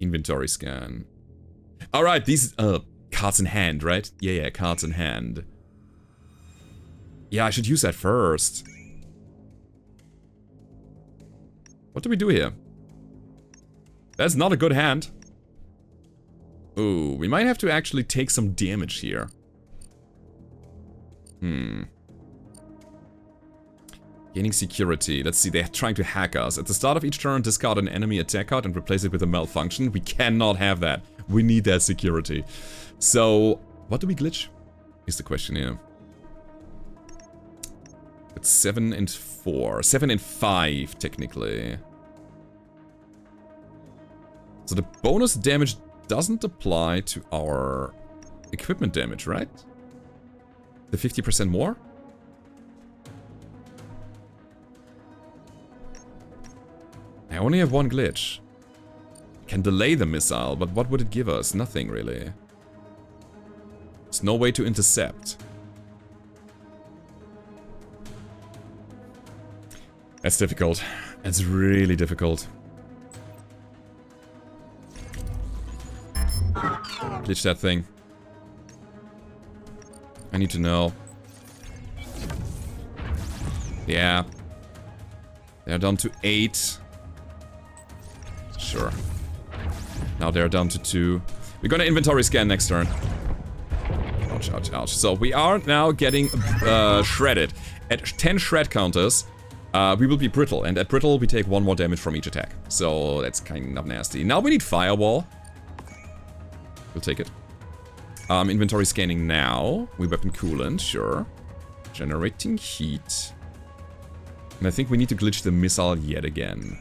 Inventory scan. Alright, these, cards in hand, right? Yeah, cards in hand. Yeah, I should use that first. What do we do here? That's not a good hand. Ooh, we might have to actually take some damage here. Gaining security. Let's see, they're trying to hack us. At the start of each turn, discard an enemy attack card and replace it with a malfunction. We cannot have that. We need that security. So, what do we glitch? Is the question here. It's 7 and 4. 7 and 5, technically. So the bonus damage doesn't apply to our equipment damage, right? The 50% more? I only have 1 glitch. Can delay the missile, but what would it give us? Nothing, really. There's no way to intercept. That's difficult. It's really difficult. Glitch that thing. I need to know. Yeah. They're down to 8. Sure. Now they're down to 2. We're gonna inventory scan next turn. Ouch, ouch, ouch. So we are now getting shredded. At 10 shred counters, we will be brittle. And at brittle, we take 1 more damage from each attack. So that's kind of nasty. Now we need firewall. We'll take it. Inventory scanning now. We weapon coolant, sure. Generating heat. And I think we need to glitch the missile yet again.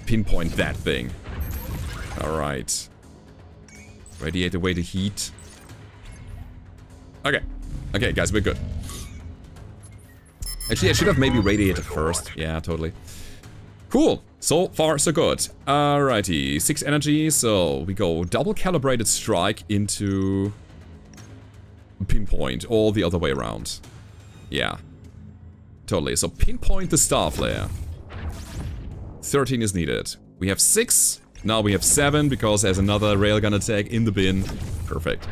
Pinpoint that thing. Alright. Radiate away the heat. Okay. Okay, guys, we're good. Actually, I should have maybe radiated first. Yeah, totally. Cool. So far, so good. Alrighty. 6 energy, so we go double calibrated strike into pinpoint, or the other way around. Yeah. Totally. So pinpoint the star flare. 13 is needed. We have 6. Now we have 7 because there's another railgun attack in the bin. Perfect.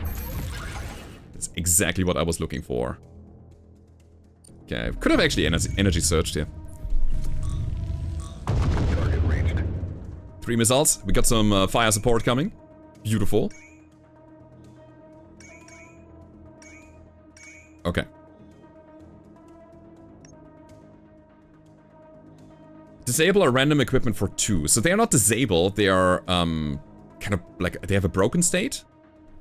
That's exactly what I was looking for. Okay, could have actually energy surged here. Target reached. 3 missiles. We got some fire support coming. Beautiful. Okay. Disable a random equipment for 2. So they are not disabled, they are kind of like, they have a broken state.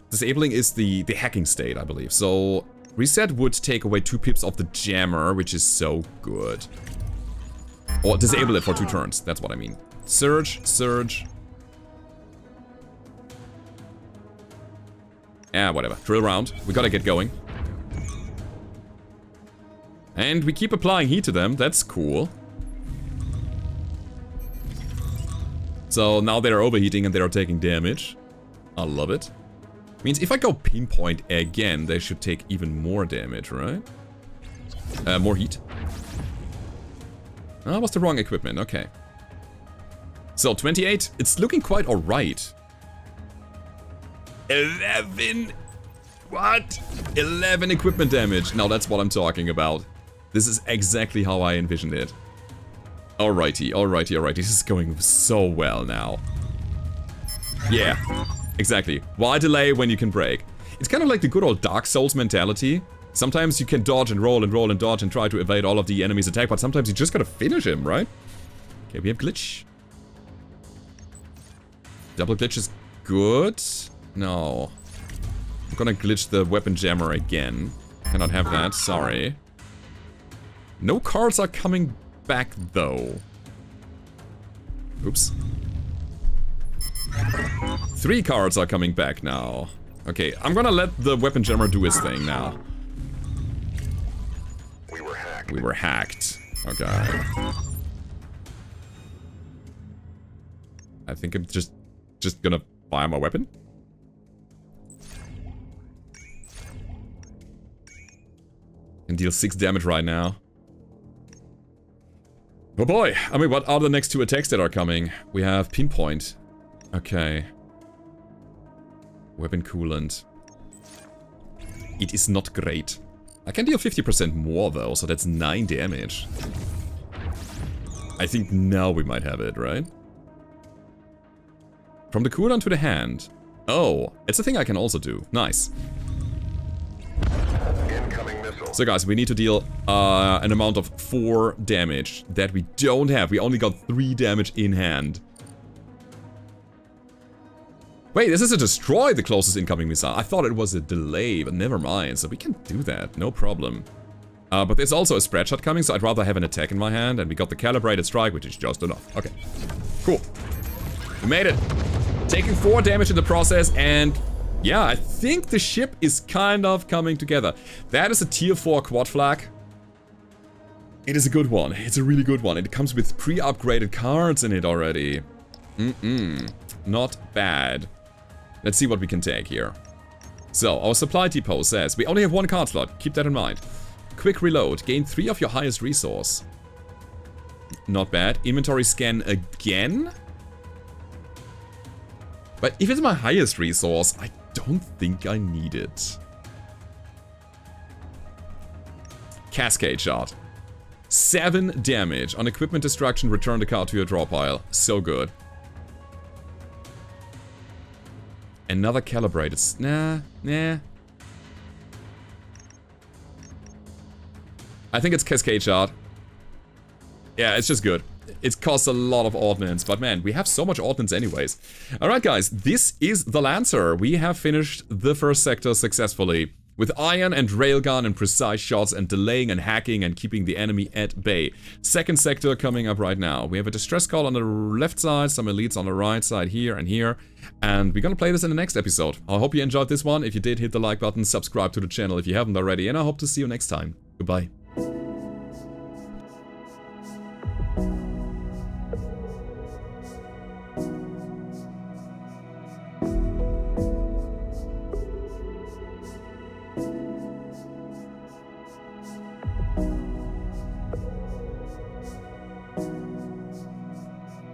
Disabling is the hacking state, I believe. So reset would take away 2 pips of the jammer, which is so good. Or disable it for 2 turns, that's what I mean. Surge, surge. Yeah, whatever. Drill round. We gotta get going. And we keep applying heat to them, that's cool. So now they're overheating and they are taking damage. I love it. Means if I go pinpoint again, they should take even more damage, right? More heat. Oh, that was the wrong equipment, okay. So, 28, it's looking quite alright. 11! What? 11 equipment damage. Now that's what I'm talking about. This is exactly how I envisioned it. Alrighty, alrighty, alrighty. This is going so well now. Yeah, exactly. Why delay when you can break? It's kind of like the good old Dark Souls mentality. Sometimes you can dodge and roll and roll and dodge and try to evade all of the enemy's attack, but sometimes you just gotta finish him, right? Okay, we have glitch. Double glitch is good. No. I'm gonna glitch the weapon jammer again. Cannot have that, sorry. No cards are coming back though. Oops. 3 cards are coming back now. Okay, I'm gonna let the weapon jammer do his thing now. We were hacked. Okay. I think I'm just gonna fire my weapon. Can deal 6 damage right now. Oh boy! I mean, what are the next 2 attacks that are coming? We have pinpoint. Okay. Weapon coolant. It is not great. I can deal 50% more though, so that's 9 damage. I think now we might have it, right? From the cooldown to the hand. Oh, it's a thing I can also do. Nice. Incoming missile. So guys, we need to deal an amount of 4 damage that we don't have. We only got 3 damage in hand. Wait, this is a destroy the closest incoming missile. I thought it was a delay, but never mind. So we can do that, no problem. But there's also a spread shot coming, so I'd rather have an attack in my hand. And we got the calibrated strike, which is just enough. Okay, cool. We made it. Taking 4 damage in the process, and yeah, I think the ship is kind of coming together. That is a tier 4 quad flag. It is a good one. It's a really good one. It comes with pre-upgraded cards in it already. Not bad. Let's see what we can take here. So, our supply depot says we only have 1 card slot. Keep that in mind. Quick reload. Gain 3 of your highest resource. Not bad. Inventory scan again? But if it's my highest resource, I don't think I need it. Cascade shot. 7 damage. On equipment destruction, return the card to your draw pile. So good. Another calibrated... Nah. I think it's Cascade Shot. Yeah, it's just good. It costs a lot of ordnance, but man, we have so much ordnance anyways. Alright guys, this is the Lancer. We have finished the first sector successfully. With iron and railgun and precise shots and delaying and hacking and keeping the enemy at bay. Second sector coming up right now. We have a distress call on the left side, some elites on the right side here and here. And we're gonna play this in the next episode. I hope you enjoyed this one. If you did, hit the like button, subscribe to the channel if you haven't already, and I hope to see you next time. Goodbye.